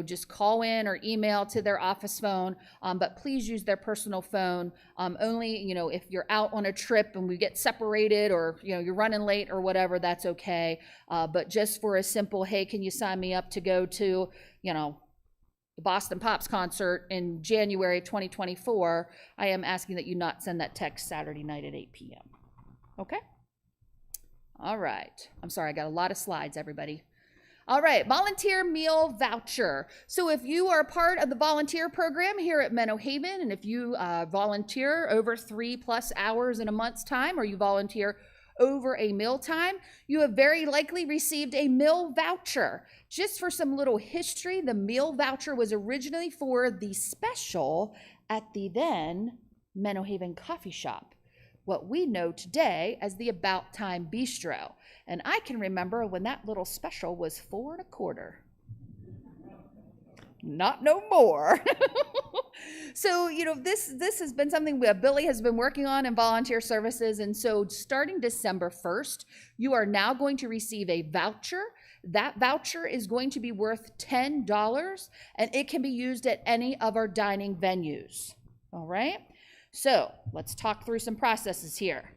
just call in or email to their office phone, but please use their personal phone only, if you're out on a trip and we get separated or, you're running late or whatever, that's okay. But just for a simple, hey, can you sign me up to go to, the Boston Pops concert in January 2024, I am asking that you not send that text Saturday night at 8 p.m. Okay? All right. I'm sorry, I got a lot of slides, everybody. All right, volunteer meal voucher. So if you are a part of the volunteer program here at Menno Haven, and if you volunteer over 3+ hours in a month's time, or you volunteer over a meal time, you have very likely received a meal voucher. Just for some little history, the meal voucher was originally for the special at the then Menno Haven Coffee Shop, what we know today as the About Time Bistro. And I can remember when that little special was $4.25. Not no more. So, this has been something Billy has been working on in volunteer services. And so starting December 1st, you are now going to receive a voucher. That voucher is going to be worth $10, and it can be used at any of our dining venues. All right? So let's talk through some processes here.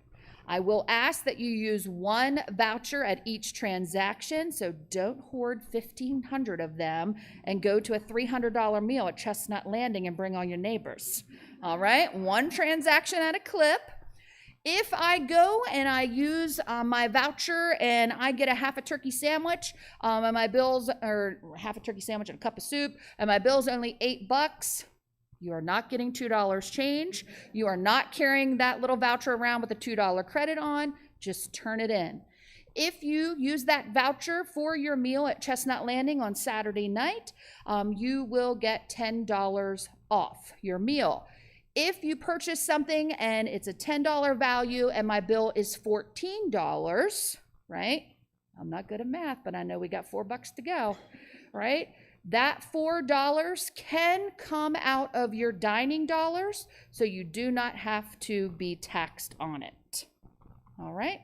I will ask that you use one voucher at each transaction, so don't hoard 1,500 of them and go to a $300 meal at Chestnut Landing and bring all your neighbors. All right, one transaction at a clip. If I go and I use my voucher and I get a half a turkey sandwich, and my bills are half a turkey sandwich and a cup of soup, and my bill's only $8, you are not getting $2 change. You are not carrying that little voucher around with a $2 credit on. Just turn it in. if you use that voucher for your meal at Chestnut Landing on Saturday night, you will get $10 off your meal. If you purchase something and it's a $10 value and my bill is $14, right? I'm not good at math, but I know we got $4 to go, right? That $4 can come out of your dining dollars, so you do not have to be taxed on it. All right?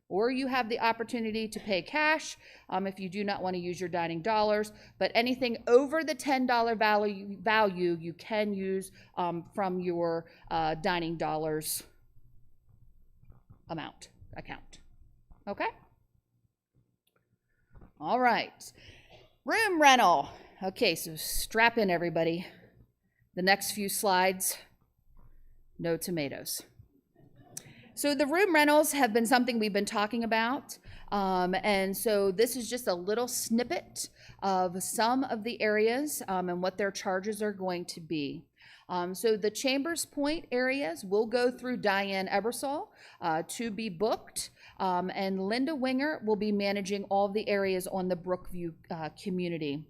Or you have the opportunity to pay cash if you do not want to use your dining dollars. But anything over the $10 value you can use from your dining dollars account. Okay? All right. Room rental. Okay, so strap in, everybody. The next few slides, no tomatoes. So the room rentals have been something we've been talking about. And so this is just a little snippet of some of the areas and what their charges are going to be. So the Chambers Point areas will go through Diane Ebersol to be booked. And Linda Winger will be managing all the areas on the Brookview community.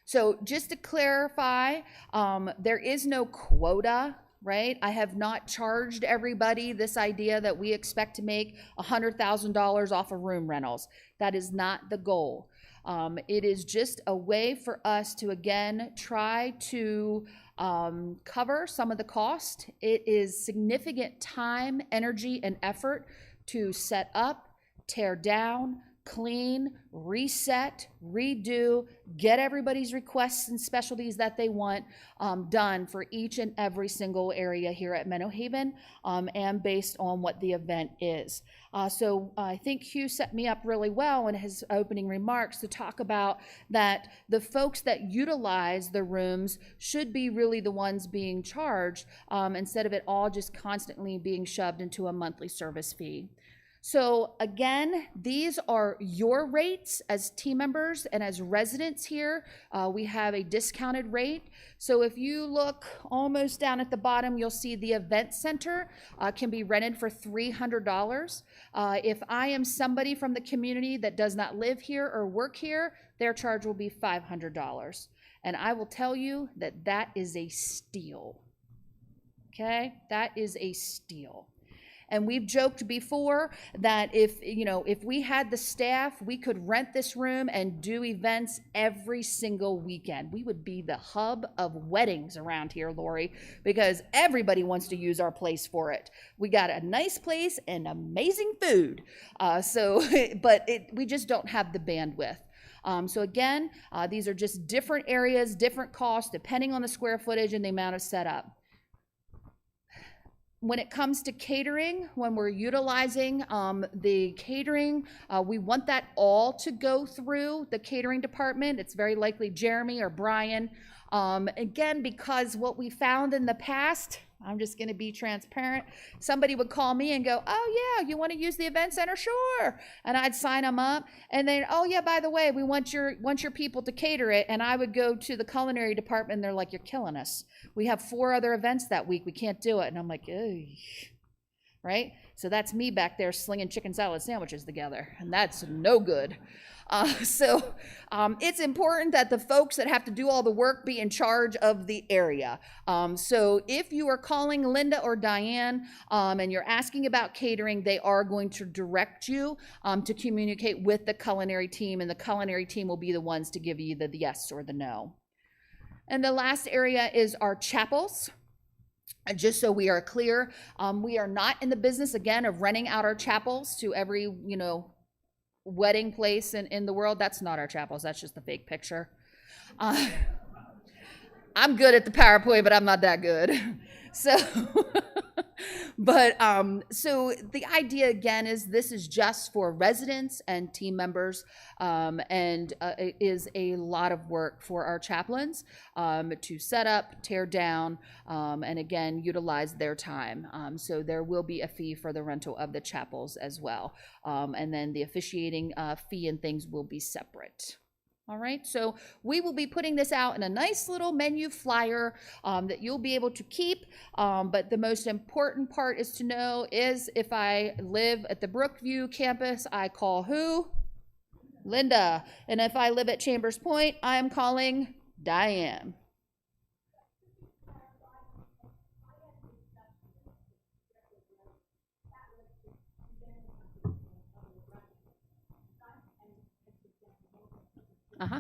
So just to clarify, there is no quota, right? I have not charged everybody this idea that we expect to make $100,000 off of room rentals. That is not the goal. It is just a way for us to, again, try to cover some of the cost. It is significant time, energy, and effort to set up, tear down, clean, reset, redo, get everybody's requests and specialties that they want done for each and every single area here at Menno Haven and based on what the event is. So I think Hugh set me up really well in his opening remarks to talk about that the folks that utilize the rooms should be really the ones being charged instead of it all just constantly being shoved into a monthly service fee. So again, these are your rates as team members and as residents here. We have a discounted rate. So if you look almost down at the bottom, you'll see the event center can be rented for $300. If I am somebody from the community that does not live here or work here, their charge will be $500. And I will tell you that that is a steal. Okay, that is a steal. And we've joked before that if we had the staff, we could rent this room and do events every single weekend. We would be the hub of weddings around here, Lori, because everybody wants to use our place for it. We got a nice place and amazing food. We just don't have the bandwidth. So again, these are just different areas, different costs, depending on the square footage and the amount of setup. When it comes to catering, when we're utilizing the catering, we want that all to go through the catering department. It's very likely Jeremy or Brian. Again, because what we found in the past, I'm just going to be transparent. Somebody would call me and go, oh yeah, you want to use the event center? Sure. And I'd sign them up. And then, oh yeah, by the way, we want your people to cater it. And I would go to the culinary department and they're like, you're killing us. We have 4 other events that week. We can't do it. And I'm like, ugh. Right? So that's me back there slinging chicken salad sandwiches together. And that's no good. It's important that the folks that have to do all the work be in charge of the area. So if you are calling Linda or Diane and you're asking about catering, they are going to direct you to communicate with the culinary team, and the culinary team will be the ones to give you the yes or the no. And the last area is our chapels. And just so we are clear, we are not in the business, again, of renting out our chapels to every, wedding place in the world. That's not our chapels. That's just a fake picture. I'm good at the PowerPoint, but I'm not that good. So the idea again is this is just for residents and team members, and it is a lot of work for our chaplains to set up, tear down, and again utilize their time. So there will be a fee for the rental of the chapels as well, and then the officiating fee and things will be separate. All right, so we will be putting this out in a nice little menu flyer that you'll be able to keep. But the most important part is to know is if I live at the Brookview campus, I call who? Linda. And if I live at Chambers Point, I'm calling Diane. Uh-huh.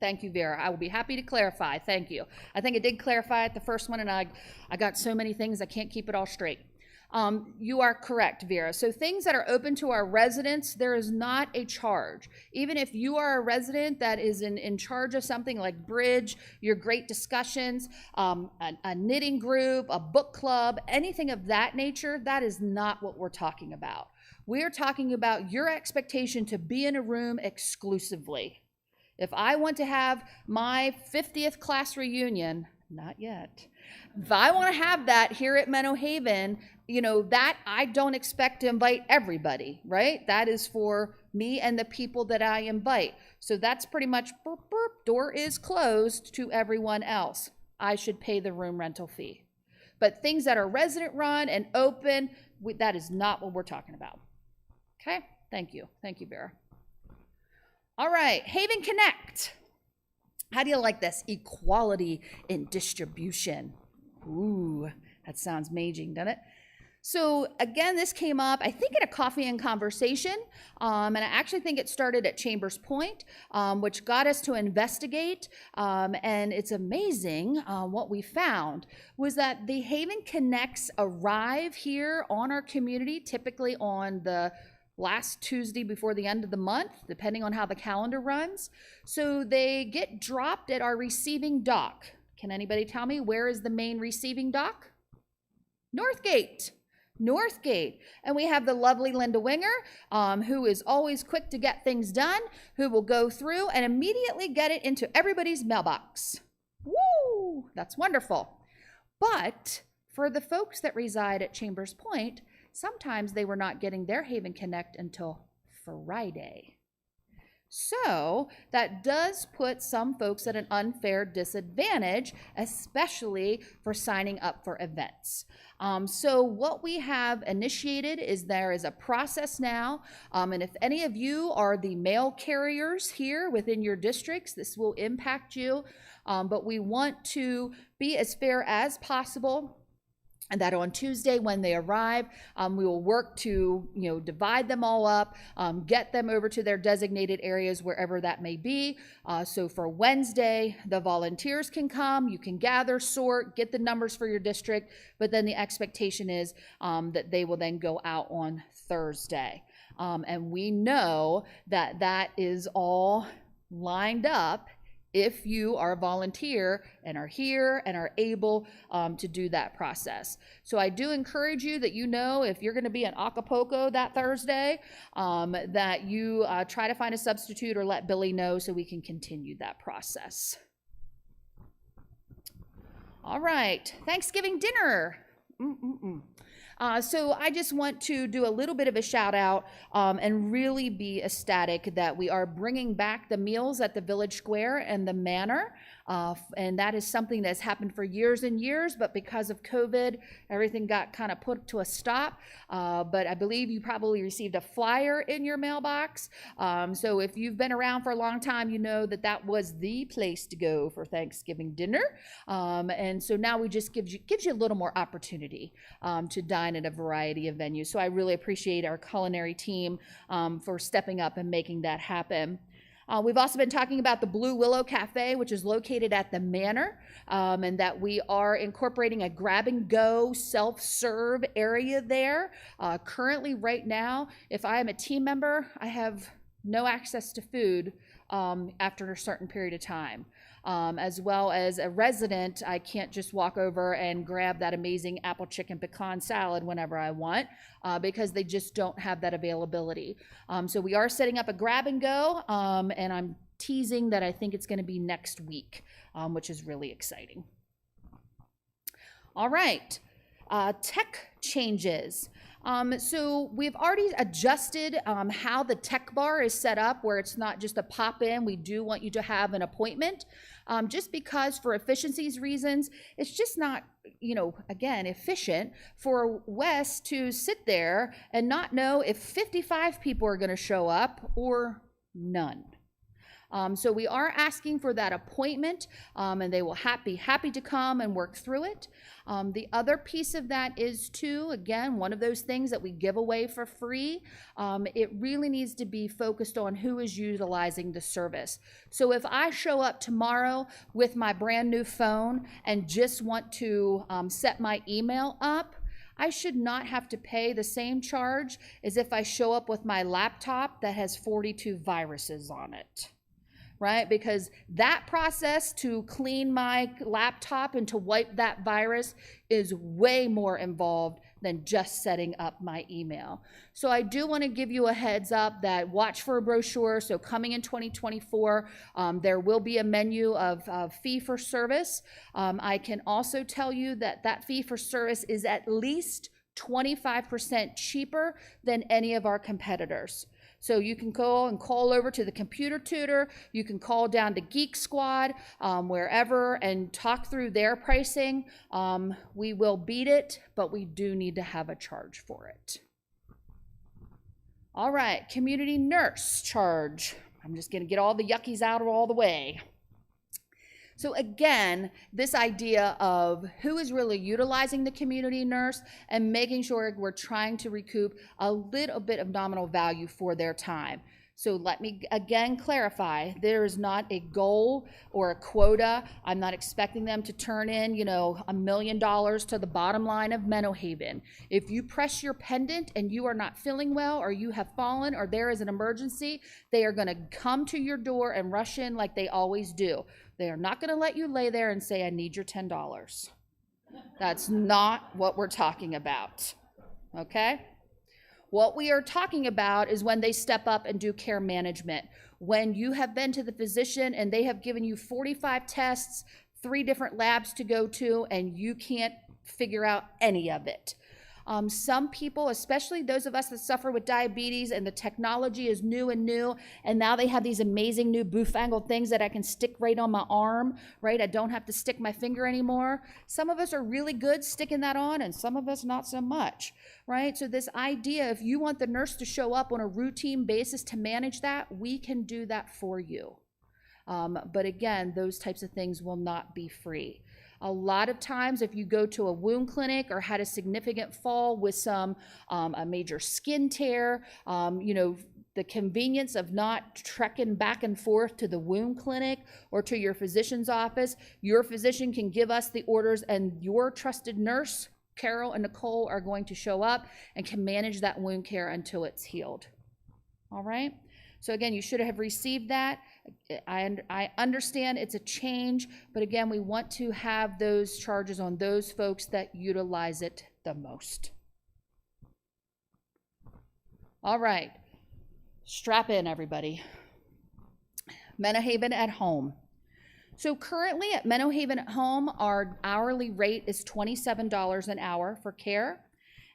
Thank you, Vera. I will be happy to clarify. Thank you. I think I did clarify at the first one, and I got so many things I can't keep it all straight. You are correct, Vera. So things that are open to our residents, there is not a charge. Even if you are a resident that is in charge of something like Bridge, your great discussions, a knitting group, a book club, anything of that nature, that is not what we're talking about. We are talking about your expectation to be in a room exclusively. If I want to have my 50th class reunion, not yet. If I want to have that here at Menno Haven, you know, that I don't expect to invite everybody, right? That is for me and the people that I invite. So that's pretty much, burp, burp, door is closed to everyone else. I should pay the room rental fee. But things that are resident run and open, that is not what we're talking about. Okay, thank you. Thank you, Vera. All right, Haven Connect. How do you like this? Equality in distribution. Ooh, that sounds amazing, doesn't it? So again, this came up, I think, at a coffee and conversation, and I actually think it started at Chambers Point, which got us to investigate, and it's amazing what we found was that the Haven Connects arrive here on our community, typically on the last Tuesday before the end of the month, depending on how the calendar runs. So they get dropped at our receiving dock. Can anybody tell me where is the main receiving dock? Northgate. Northgate. And we have the lovely Linda Winger, who is always quick to get things done, who will go through and immediately get it into everybody's mailbox. Woo! That's wonderful. But for the folks that reside at Chambers Point, sometimes they were not getting their Haven Connect until Friday. So that does put some folks at an unfair disadvantage, especially for signing up for events. So what we have initiated is there is a process now, and if any of you are the mail carriers here within your districts, this will impact you, but we want to be as fair as possible. And that on Tuesday when they arrive, we will work to, divide them all up, get them over to their designated areas wherever that may be. So for Wednesday, the volunteers can come, you can gather, sort, get the numbers for your district, but then the expectation is that they will then go out on Thursday. And we know that that is all lined up if you are a volunteer and are here and are able to do that process. So I do encourage you that if you're going to be in Acapulco that Thursday, that you try to find a substitute or let Billy know so we can continue that process. All right, Thanksgiving dinner. So I just want to do a little bit of a shout out and really be ecstatic that we are bringing back the meals at the Village Square and the Manor. And that is something that's happened for years and years, but because of COVID, everything got kind of put to a stop. But I believe you probably received a flyer in your mailbox. So if you've been around for a long time, you know that that was the place to go for Thanksgiving dinner. And so now we just gives you a little more opportunity to dine at a variety of venues. So I really appreciate our culinary team for stepping up and making that happen. We've also been talking about the Blue Willow Cafe, which is located at the Manor, and that we are incorporating a grab-and-go self-serve area there. Currently, right now, if I am a team member, I have no access to food after a certain period of time. As well as a resident, I can't just walk over and grab that amazing apple chicken pecan salad whenever I want because they just don't have that availability. So we are setting up a grab and go, and I'm teasing that I think it's going to be next week, which is really exciting. All right, tech changes. So we've already adjusted how the tech bar is set up, where it's not just a pop in. We do want you to have an appointment, just because for efficiencies reasons, it's just not, again, efficient for Wes to sit there and not know if 55 people are going to show up or none. So we are asking for that appointment, and they will be happy to come and work through it. The other piece of that is too, again, one of those things that we give away for free. It really needs to be focused on who is utilizing the service. So if I show up tomorrow with my brand new phone and just want to set my email up, I should not have to pay the same charge as if I show up with my laptop that has 42 viruses on it. Right? Because that process to clean my laptop and to wipe that virus is way more involved than just setting up my email. So I do want to give you a heads up that watch for a brochure. So coming in 2024, there will be a menu of fee for service. I can also tell you that that fee for service is at least 25% cheaper than any of our competitors. So you can go and call over to the computer tutor. You can call down to Geek Squad, wherever, and talk through their pricing. We will beat it, but we do need to have a charge for it. All right, community nurse charge. I'm just going to get all the yuckies out of all the way. So again, this idea of who is really utilizing the community nurse and making sure we're trying to recoup a little bit of nominal value for their time. So let me again clarify, there is not a goal or a quota. I'm not expecting them to turn in, $1 million to the bottom line of Menno Haven. If you press your pendant and you are not feeling well, or you have fallen, or there is an emergency, they are gonna come to your door and rush in like they always do. They are not gonna let you lay there and say, I need your $10. That's not what we're talking about, okay? What we are talking about is when they step up and do care management. When you have been to the physician and they have given you 45 tests, 3 different labs to go to, and you can't figure out any of it. Some people, especially those of us that suffer with diabetes, and the technology is new, and now they have these amazing new booffangled things that I can stick right on my arm, right? I don't have to stick my finger anymore. Some of us are really good sticking that on, and some of us not so much, right? So this idea, if you want the nurse to show up on a routine basis to manage that, we can do that for you. But again, those types of things will not be free. A lot of times, if you go to a wound clinic or had a significant fall with a major skin tear, the convenience of not trekking back and forth to the wound clinic or to your physician's office, your physician can give us the orders, and your trusted nurse, Carol and Nicole, are going to show up and can manage that wound care until it's healed. All right? So again, you should have received that. I understand it's a change, but again, we want to have those charges on those folks that utilize it the most. All right, strap in, everybody. Menno Haven at home. So currently at Menno Haven at home, our hourly rate is $27 an hour for care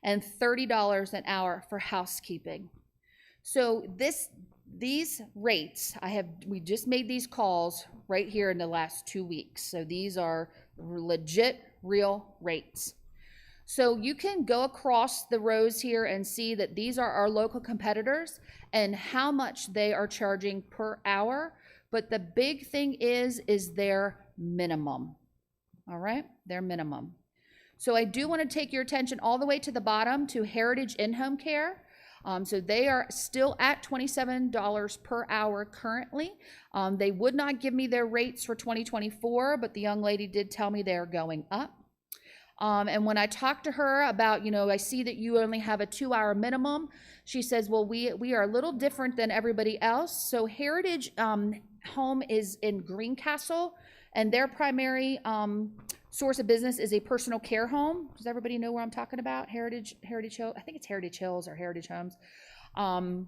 and $30 an hour for housekeeping. So these rates, we just made these calls right here in the last 2 weeks. So these are legit, real rates. So you can go across the rows here and see that these are our local competitors and how much they are charging per hour. But the big thing is their minimum. All right, their minimum. So I do want to take your attention all the way to the bottom to Heritage In-Home Care. So they are still at $27 per hour currently. They would not give me their rates for 2024, but the young lady did tell me they're going up. And when I talked to her about, I see that you only have a 2-hour minimum, she says, well, we are a little different than everybody else. So Heritage Home is in Greencastle, and their primary source of business is a personal care home. Does everybody know where I'm talking about? Heritage Hill. I think it's Heritage Hills or Heritage Homes. And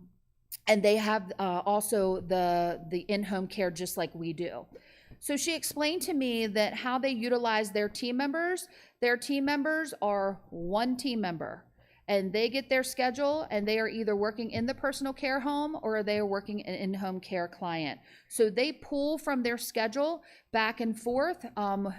they have also the in-home care just like we do. So she explained to me that how they utilize their team members are one team member. and they get their schedule, and they are either working in the personal care home or they are working an in-home care client. So they pull from their schedule back and forth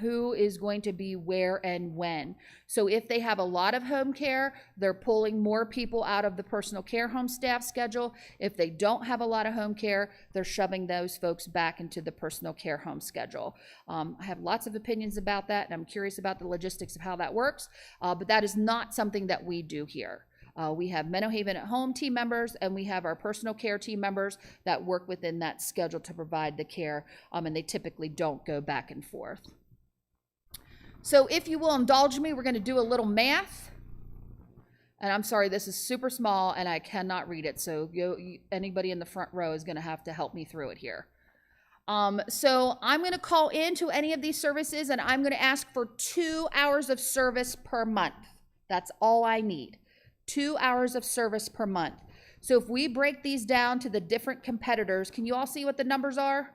who is going to be where and when. So if they have a lot of home care, they're pulling more people out of the personal care home staff schedule. If they don't have a lot of home care, they're shoving those folks back into the personal care home schedule. I have lots of opinions about that, and I'm curious about the logistics of how that works, but that is not something that we do here. We have Menno Haven at Home team members, and we have our personal care team members that work within that schedule to provide the care, and they typically don't go back and forth. So if you will indulge me, we're going to do a little math. And I'm sorry, this is super small and I cannot read it, so anybody in the front row is going to have to help me through it here. So I'm going to call into any of these services, and I'm going to ask for 2 hours of service per month. That's all I need. 2 hours of service per month. So if we break these down to the different competitors, can you all see what the numbers are?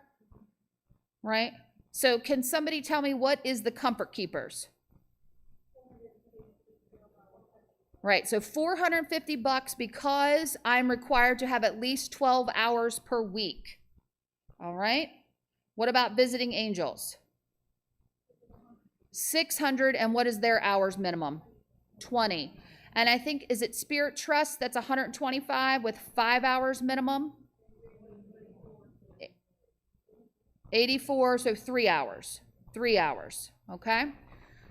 Right? So can somebody tell me what is the Comfort Keepers? Right, so $450 because I'm required to have at least 12 hours per week. All right? What about Visiting Angels? 600, and what is their hours minimum? 20. And I think, is it Spirit Trust that's 125 with 5 hours minimum? 84, so 3 hours. 3 hours, okay?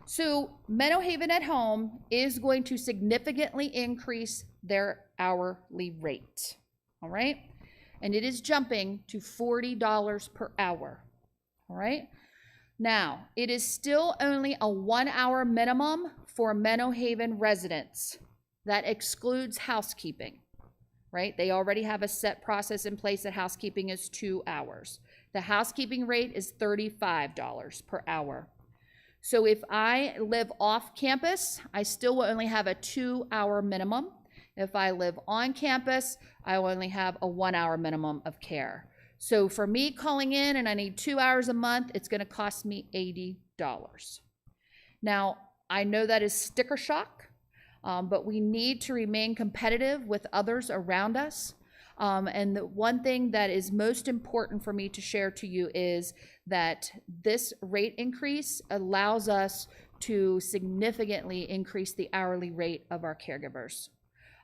So Menno Haven at Home is going to significantly increase their hourly rate, all right? And it is jumping to $40 per hour, all right? Now, it is still only a 1 hour minimum for Menno Haven residents. That excludes housekeeping, right? They already have a set process in place that housekeeping is 2 hours. The housekeeping rate is $35 per hour. So if I live off campus, I still will only have a 2 hour minimum. If I live on campus, I will only have a 1 hour minimum of care. So for me calling in and I need 2 hours a month, it's going to cost me $80. Now, I know that is sticker shock, but we need to remain competitive with others around us. And the one thing that is most important for me to share to you is that this rate increase allows us to significantly increase the hourly rate of our caregivers.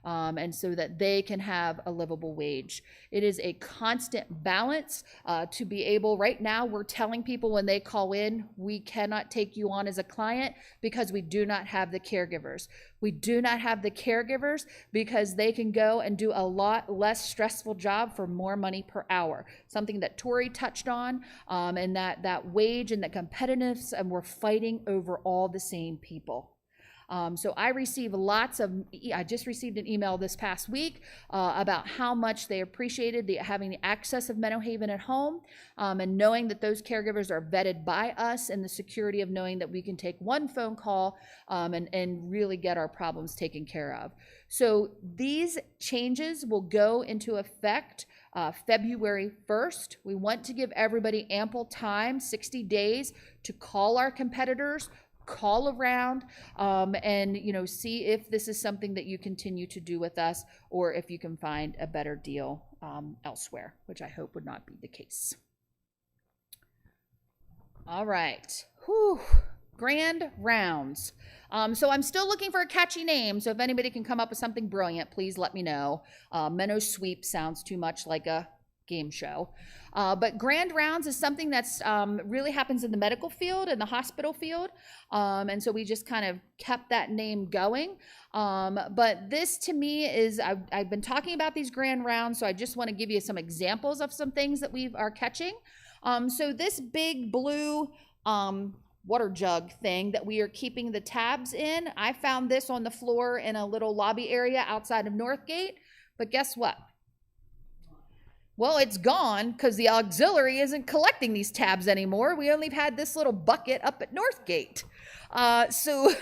And so that they can have a livable wage. It is a constant balance to be able, right now we're telling people when they call in, we cannot take you on as a client because we do not have the caregivers. We do not have the caregivers because they can go and do a lot less stressful job for more money per hour. Something that Tori touched on, and that wage and the competitiveness, and we're fighting over all the same people. So I receive I just received an email this past week about how much they appreciated having the access of Menno Haven at Home, and knowing that those caregivers are vetted by us, and the security of knowing that we can take one phone call and really get our problems taken care of. So these changes will go into effect February 1st. We want to give everybody ample time, 60 days, to call our competitors, call around, and see if this is something that you continue to do with us, or if you can find a better deal elsewhere, which I hope would not be the case. All right. Whew. Grand Rounds. So I'm still looking for a catchy name, so if anybody can come up with something brilliant, please let me know. Menno Sweep sounds too much like a game show. But Grand Rounds is something that's really happens in the medical field and the hospital field. And so we just kind of kept that name going. But this to me is, I've been talking about these Grand Rounds, so I just want to give you some examples of some things that we are catching. So this big blue water jug thing that we are keeping the tabs in, I found this on the floor in a little lobby area outside of Northgate. But guess what? Well, it's gone because the auxiliary isn't collecting these tabs anymore. We only had this little bucket up at Northgate. So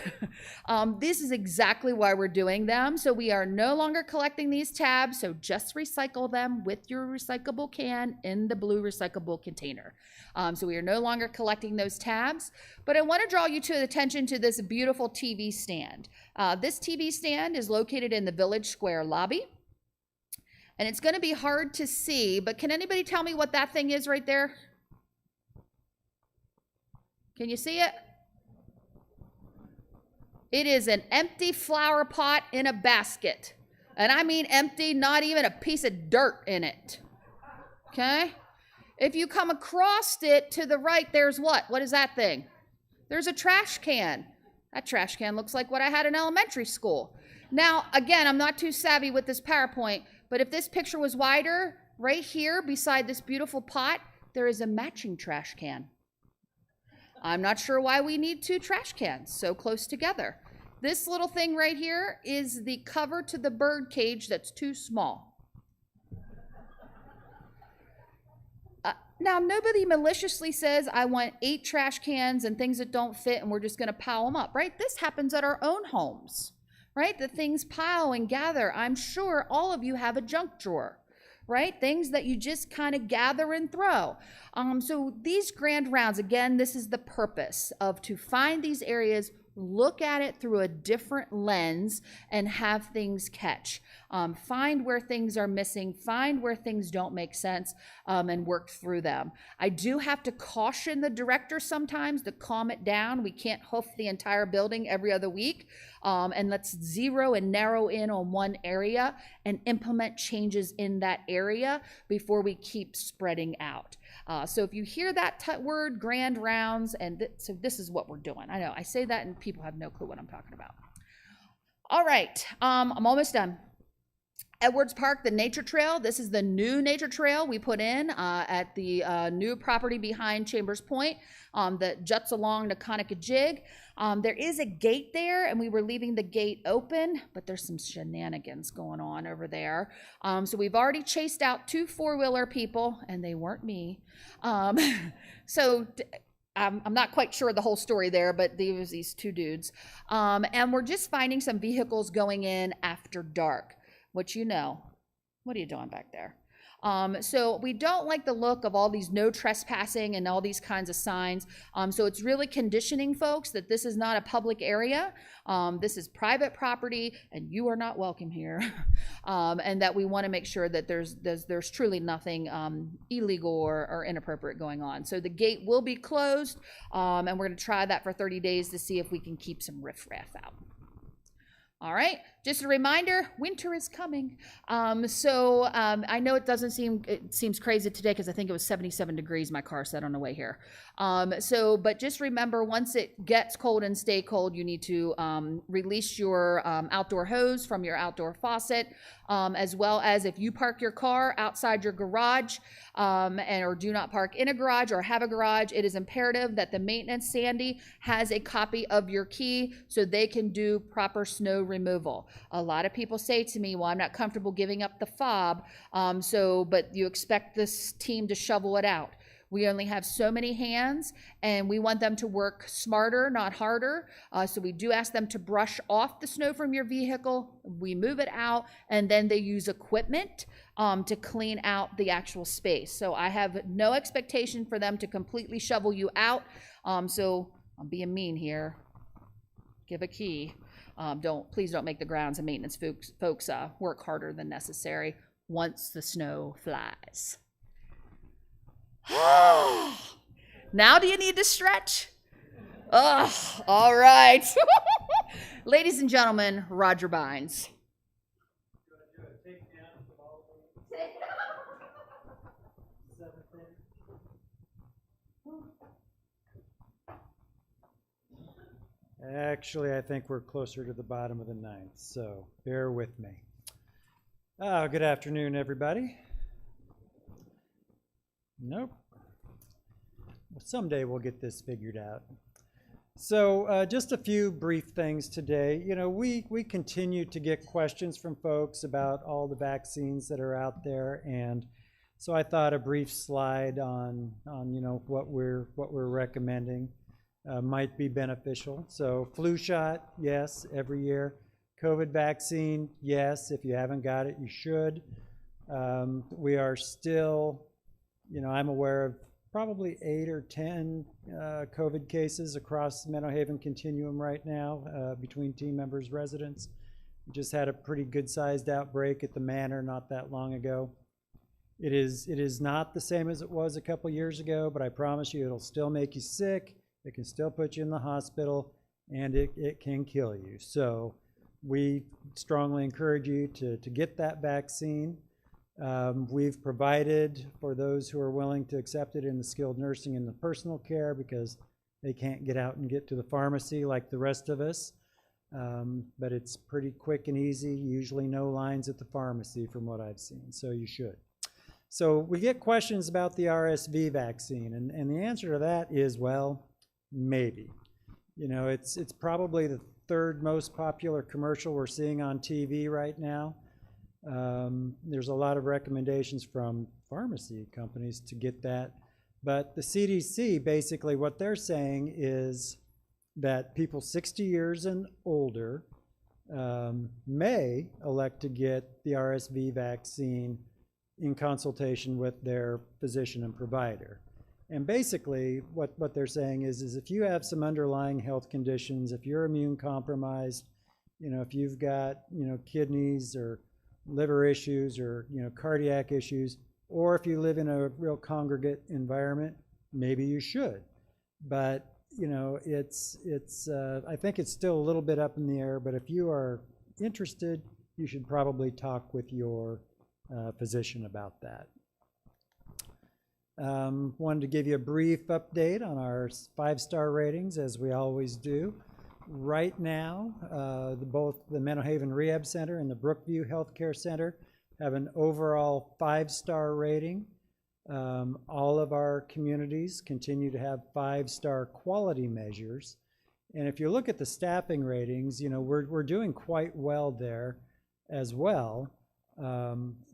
this is exactly why we're doing them. So we are no longer collecting these tabs. So just recycle them with your recyclable can in the blue recyclable container. So we are no longer collecting those tabs. But I want to draw you to attention to this beautiful TV stand. This TV stand is located in the Village Square lobby. And it's going to be hard to see, but can anybody tell me what that thing is right there? Can you see it? It is an empty flower pot in a basket. And I mean empty, not even a piece of dirt in it. Okay? If you come across it to the right, there's what? What is that thing? There's a trash can. That trash can looks like what I had in elementary school. Now, again, I'm not too savvy with this PowerPoint, but if this picture was wider, right here beside this beautiful pot, there is a matching trash can. I'm not sure why we need two trash cans so close together. This little thing right here is the cover to the bird cage that's too small. Now, nobody maliciously says, I want 8 trash cans and things that don't fit and we're just going to pile them up, right? This happens at our own homes. Right? The things pile and gather. I'm sure all of you have a junk drawer, right? Things that you just kind of gather and throw. So these grand rounds, again, this is the purpose of to find these areas, look at it through a different lens and have things catch. Find where things are missing, find where things don't make sense, and work through them. I do have to caution the director sometimes to calm it down. We can't hoof the entire building every other week. And let's zero and narrow in on one area and implement changes in that area before we keep spreading out. So if you hear that word, grand rounds, and so this is what we're doing. I know I say that and people have no clue what I'm talking about. All right, I'm almost done. Edwards Park, the nature trail. This is the new nature trail we put in at the new property behind Chambers Point that juts along to Conococheague. There is a gate there, and we were leaving the gate open, but there's some shenanigans going on over there. So we've already chased out 2 4-wheeler people, and they weren't me. So I'm not quite sure the whole story there, but there was these 2 dudes. And we're just finding some vehicles going in after dark. What are you doing back there? So we don't like the look of all these no trespassing and all these kinds of signs. So it's really conditioning folks that this is not a public area. This is private property and you are not welcome here. And that we want to make sure that there's truly nothing illegal or inappropriate going on. So the gate will be closed and we're going to try that for 30 days to see if we can keep some riffraff out. All right, just a reminder, winter is coming. I know it seems crazy today because I think it was 77 degrees my car said on the way here. But just remember, once it gets cold and stay cold, you need to release your outdoor hose from your outdoor faucet, as well as if you park your car outside your garage or do not park in a garage or have a garage, it is imperative that the maintenance Sandy has a copy of your key so they can do proper snow removal. A lot of people say to me, well, I'm not comfortable giving up the fob, but you expect this team to shovel it out. We only have so many hands and we want them to work smarter, not harder. So we do ask them to brush off the snow from your vehicle. We move it out and then they use equipment to clean out the actual space. So I have no expectation for them to completely shovel you out. So I'm being mean here. Give a key. Please don't make the grounds and maintenance folks work harder than necessary once the snow flies. Now do you need to stretch? All right. Ladies and gentlemen, Roger Bynes. Actually, I think we're closer to the bottom of the 9th, so bear with me. Good afternoon, everybody. Nope. Well, someday we'll get this figured out. So just a few brief things today. You know, we continue to get questions from folks about all the vaccines that are out there, and So I thought a brief slide on what we're recommending might be beneficial. So flu shot, yes, every year. COVID vaccine, yes, if you haven't got it, you should. We are still, I'm aware of probably 8 or 10 COVID cases across the Menno Haven continuum right now between team members, residents. We just had a pretty good-sized outbreak at the Manor not that long ago. It is not the same as it was a couple years ago, but I promise you it'll still make you sick. It can still put you in the hospital, and it can kill you. So we strongly encourage you to get that vaccine. We've provided for those who are willing to accept it in the skilled nursing and the personal care because they can't get out and get to the pharmacy like the rest of us. But it's pretty quick and easy, usually no lines at the pharmacy from what I've seen, so you should. So we get questions about the RSV vaccine, and the answer to that is, well, maybe. It's probably the third most popular commercial we're seeing on TV right now. There's a lot of recommendations from pharmacy companies to get that, but the CDC, basically what they're saying is that people 60 years and older may elect to get the RSV vaccine in consultation with their physician and provider. And basically what they're saying is if you have some underlying health conditions, if you're immune compromised, if you've got kidneys or liver issues or cardiac issues, or if you live in a real congregate environment, maybe you should. But I think it's still a little bit up in the air, but if you are interested, you should probably talk with your physician about that. Wanted to give you a brief update on our 5-star ratings, as we always do. Right now, both the Menno Haven Rehab Center and the Brookview Healthcare Center have an overall 5-star rating. All of our communities continue to have 5-star quality measures. And if you look at the staffing ratings, we're doing quite well there as well,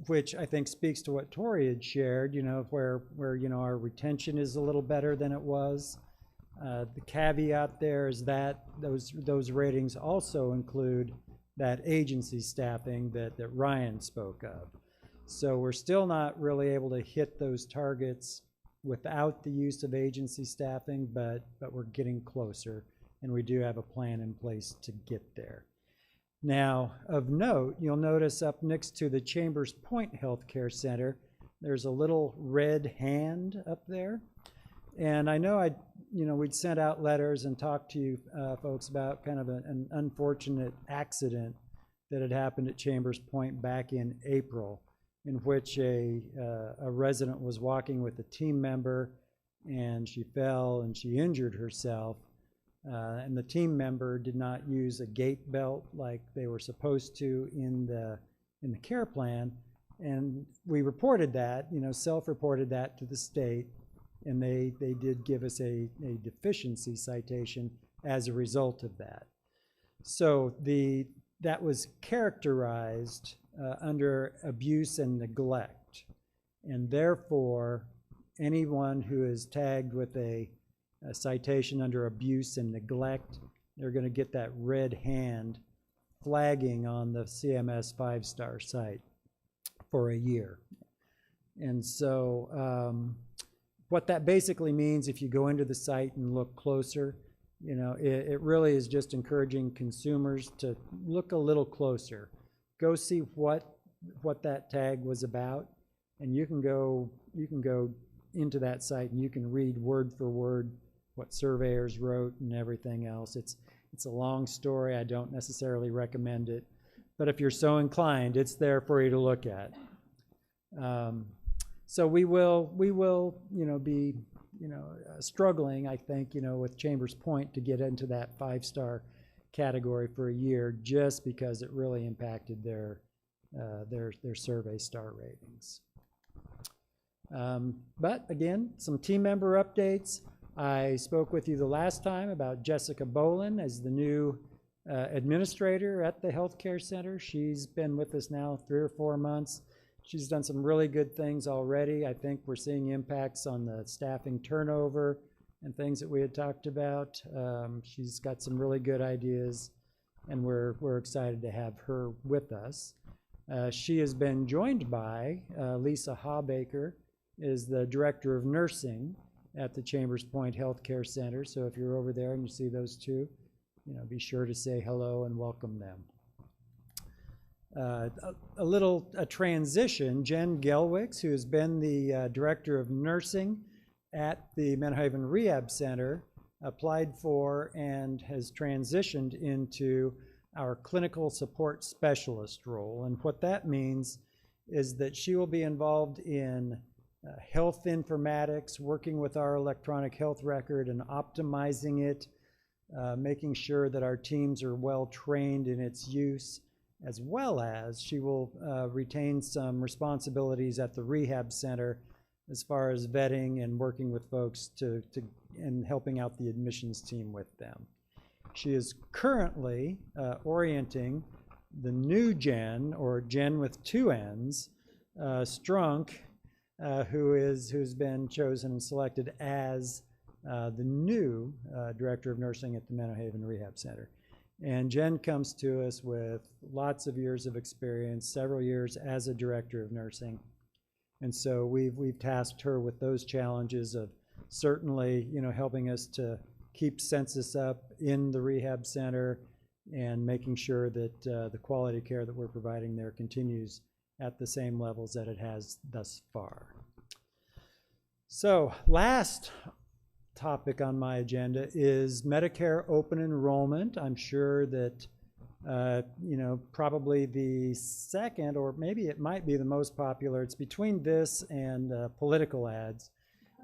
which I think speaks to what Tori had shared, where our retention is a little better than it was. The caveat there is that those ratings also include that agency staffing that Ryan spoke of. So we're still not really able to hit those targets without the use of agency staffing, but we're getting closer, and we do have a plan in place to get there. Now, of note, you'll notice up next to the Chambers Point Healthcare Center, there's a little red hand up there. And I know we'd sent out letters and talked to you folks about kind of an unfortunate accident that had happened at Chambers Point back in April, in which a resident was walking with a team member, and she fell and she injured herself. And the team member did not use a gait belt like they were supposed to in the care plan, and we reported that, self-reported that to the state, and they did give us a deficiency citation as a result of that. So that was characterized under abuse and neglect, and therefore anyone who is tagged with a citation under abuse and neglect, they're going to get that red hand flagging on the CMS 5-star site for a year. And so what that basically means, if you go into the site and look closer, it really is just encouraging consumers to look a little closer. Go see what that tag was about, and you can go into that site and you can read word for word what surveyors wrote and everything else. It's a long story. I don't necessarily recommend it, but if you're so inclined, it's there for you to look at. So we will be struggling, I think, with Chambers Point to get into that 5-star category for a year, just because it really impacted their survey star ratings. But again, some team member updates. I spoke with you the last time about Jessica Bolin as the new administrator at the healthcare center. She's been with us now 3 or 4 months, She's done some really good things already. I think we're seeing impacts on the staffing turnover and things that we had talked about. She's got some really good ideas, and we're excited to have her with us. She has been joined by Lisa Hawbaker, is the Director of Nursing at the Chambers Point Healthcare Center. So if you're over there and you see those two, be sure to say hello and welcome them. A transition, Jen Gelwicks, who has been the Director of Nursing at the Menno Haven Rehab Center, applied for and has transitioned into our clinical support specialist role. And what that means is that she will be involved in health informatics, working with our electronic health record and optimizing it, making sure that our teams are well trained in its use, as well as she will retain some responsibilities at the rehab center as far as vetting and working with folks and helping out the admissions team with them. She is currently orienting the new Jen, or Jen with two N's, Strunk, who's been chosen and selected as the new Director of Nursing at the Menno Haven Rehab Center. And Jen comes to us with lots of years of experience, several years as a Director of Nursing. And so we've tasked her with those challenges of certainly, helping us to keep census up in the rehab center and making sure that the quality care that we're providing there continues at the same levels that it has thus far. So last topic on my agenda is Medicare open enrollment. I'm sure that probably the second, or maybe it might be the most popular. It's between this and political ads.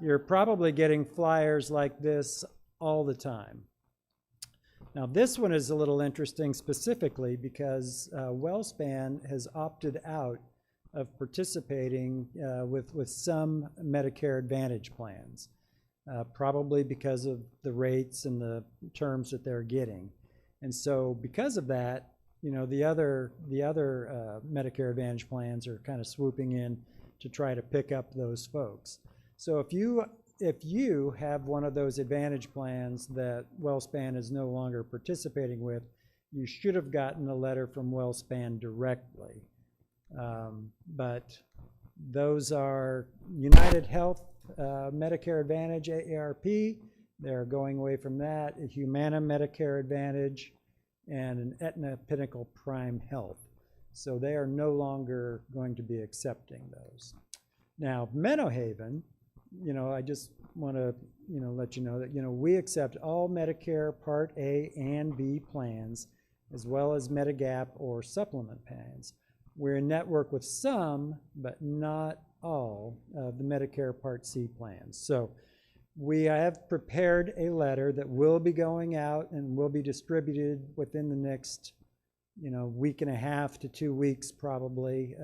You're probably getting flyers like this all the time. Now this one is a little interesting specifically because WellSpan has opted out of participating with some Medicare Advantage plans, probably because of the rates and the terms that they're getting. And so because of that, the other Medicare Advantage plans are kind of swooping in to try to pick up those folks. So if you have one of those Advantage plans that WellSpan is no longer participating with, you should have gotten a letter from WellSpan directly. But those are United Health Medicare Advantage AARP. They're going away from that. A Humana Medicare Advantage and an Aetna Pinnacle Prime Health. So they are no longer going to be accepting those. Now, Menno Haven, I just want to, let you know that, we accept all Medicare Part A and B plans, as well as Medigap or supplement plans. We're in network with some, but not all of the Medicare Part C plans. So we have prepared a letter that will be going out and will be distributed within the next, week and a half to 2 weeks probably,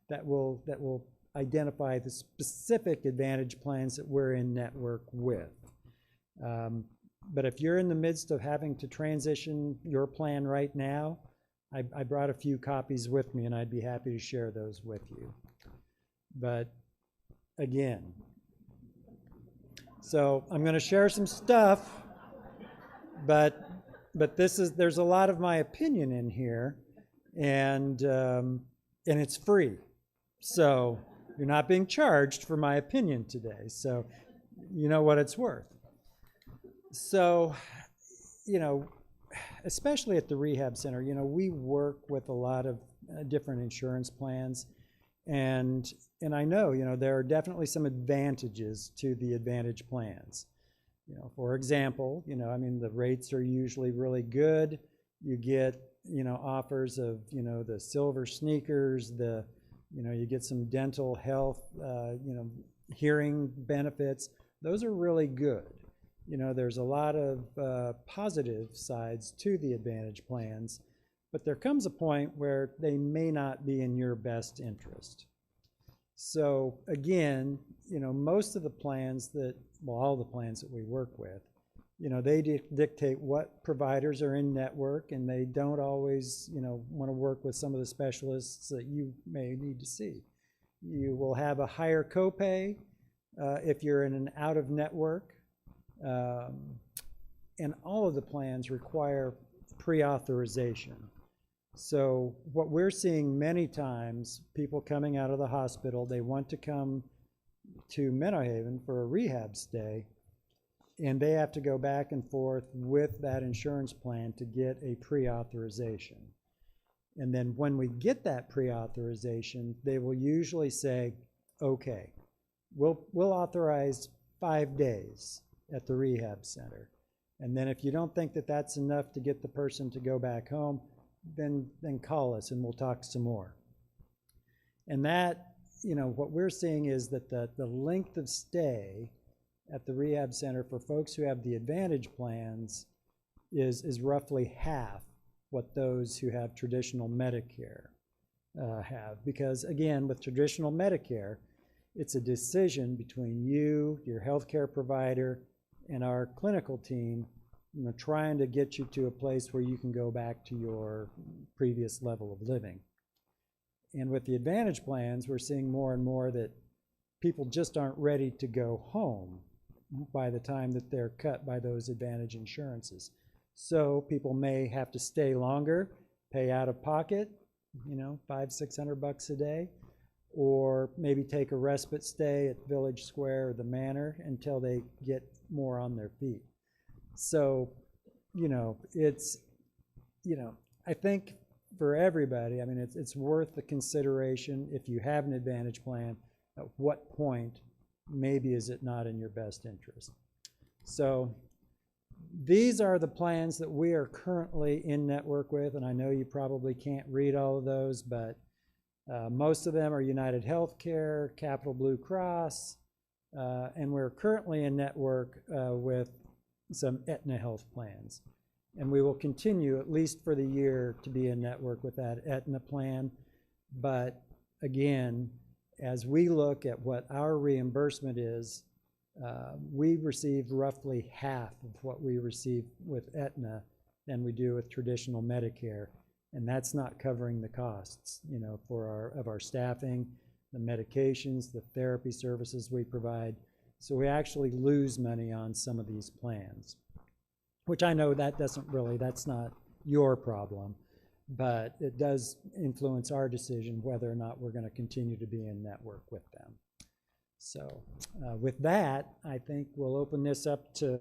that will identify the specific Advantage plans that we're in network with. But if you're in the midst of having to transition your plan right now, I brought a few copies with me and I'd be happy to share those with you. But again, so I'm going to share some stuff, but there's a lot of my opinion in here, and it's free. So you're not being charged for my opinion today. So you know what it's worth. So, especially at the rehab center, we work with a lot of different insurance plans. And I know, there are definitely some advantages to the Advantage plans. For example, the rates are usually really good. You get, offers of, the silver sneakers, you get some dental health, hearing benefits. Those are really good. There's a lot of positive sides to the Advantage plans, but there comes a point where they may not be in your best interest. So again, most of the plans all the plans that we work with they dictate what providers are in network, and they don't always, want to work with some of the specialists that you may need to see. You will have a higher copay if you're in an out-of-network, and all of the plans require pre-authorization. So what we're seeing many times, people coming out of the hospital, they want to come to Menno Haven for a rehab stay, and they have to go back and forth with that insurance plan to get a pre-authorization. And then when we get that pre-authorization, they will usually say, okay, we'll authorize 5 days at the rehab center. And then if you don't think that that's enough to get the person to go back home, then call us and we'll talk some more. And that, what we're seeing is that the length of stay at the rehab center for folks who have the Advantage plans is roughly half what those who have traditional Medicare have. Because again, with traditional Medicare, it's a decision between you, your healthcare provider, and our clinical team, trying to get you to a place where you can go back to your previous level of living. And with the Advantage plans, we're seeing more and more that people just aren't ready to go home by the time that they're cut by those Advantage insurances. So people may have to stay longer, pay out of pocket, $500-600 a day, or maybe take a respite stay at Village Square or the Manor until they get more on their feet. So, it's, I think for everybody, it's worth the consideration if you have an Advantage plan, at what point maybe is it not in your best interest. So these are the plans that we are currently in network with, and I know you probably can't read all of those, but most of them are United Healthcare, Capital Blue Cross, and we're currently in network with some Aetna health plans. And we will continue, at least for the year, to be in network with that Aetna plan. But again, as we look at what our reimbursement is, we received roughly half of what we receive with Aetna than we do with traditional Medicare. And that's not covering the costs, for our staffing, the medications, the therapy services we provide. So we actually lose money on some of these plans, which I know that's not your problem, but it does influence our decision whether or not we're going to continue to be in network with them. So with that, I think we'll open this up to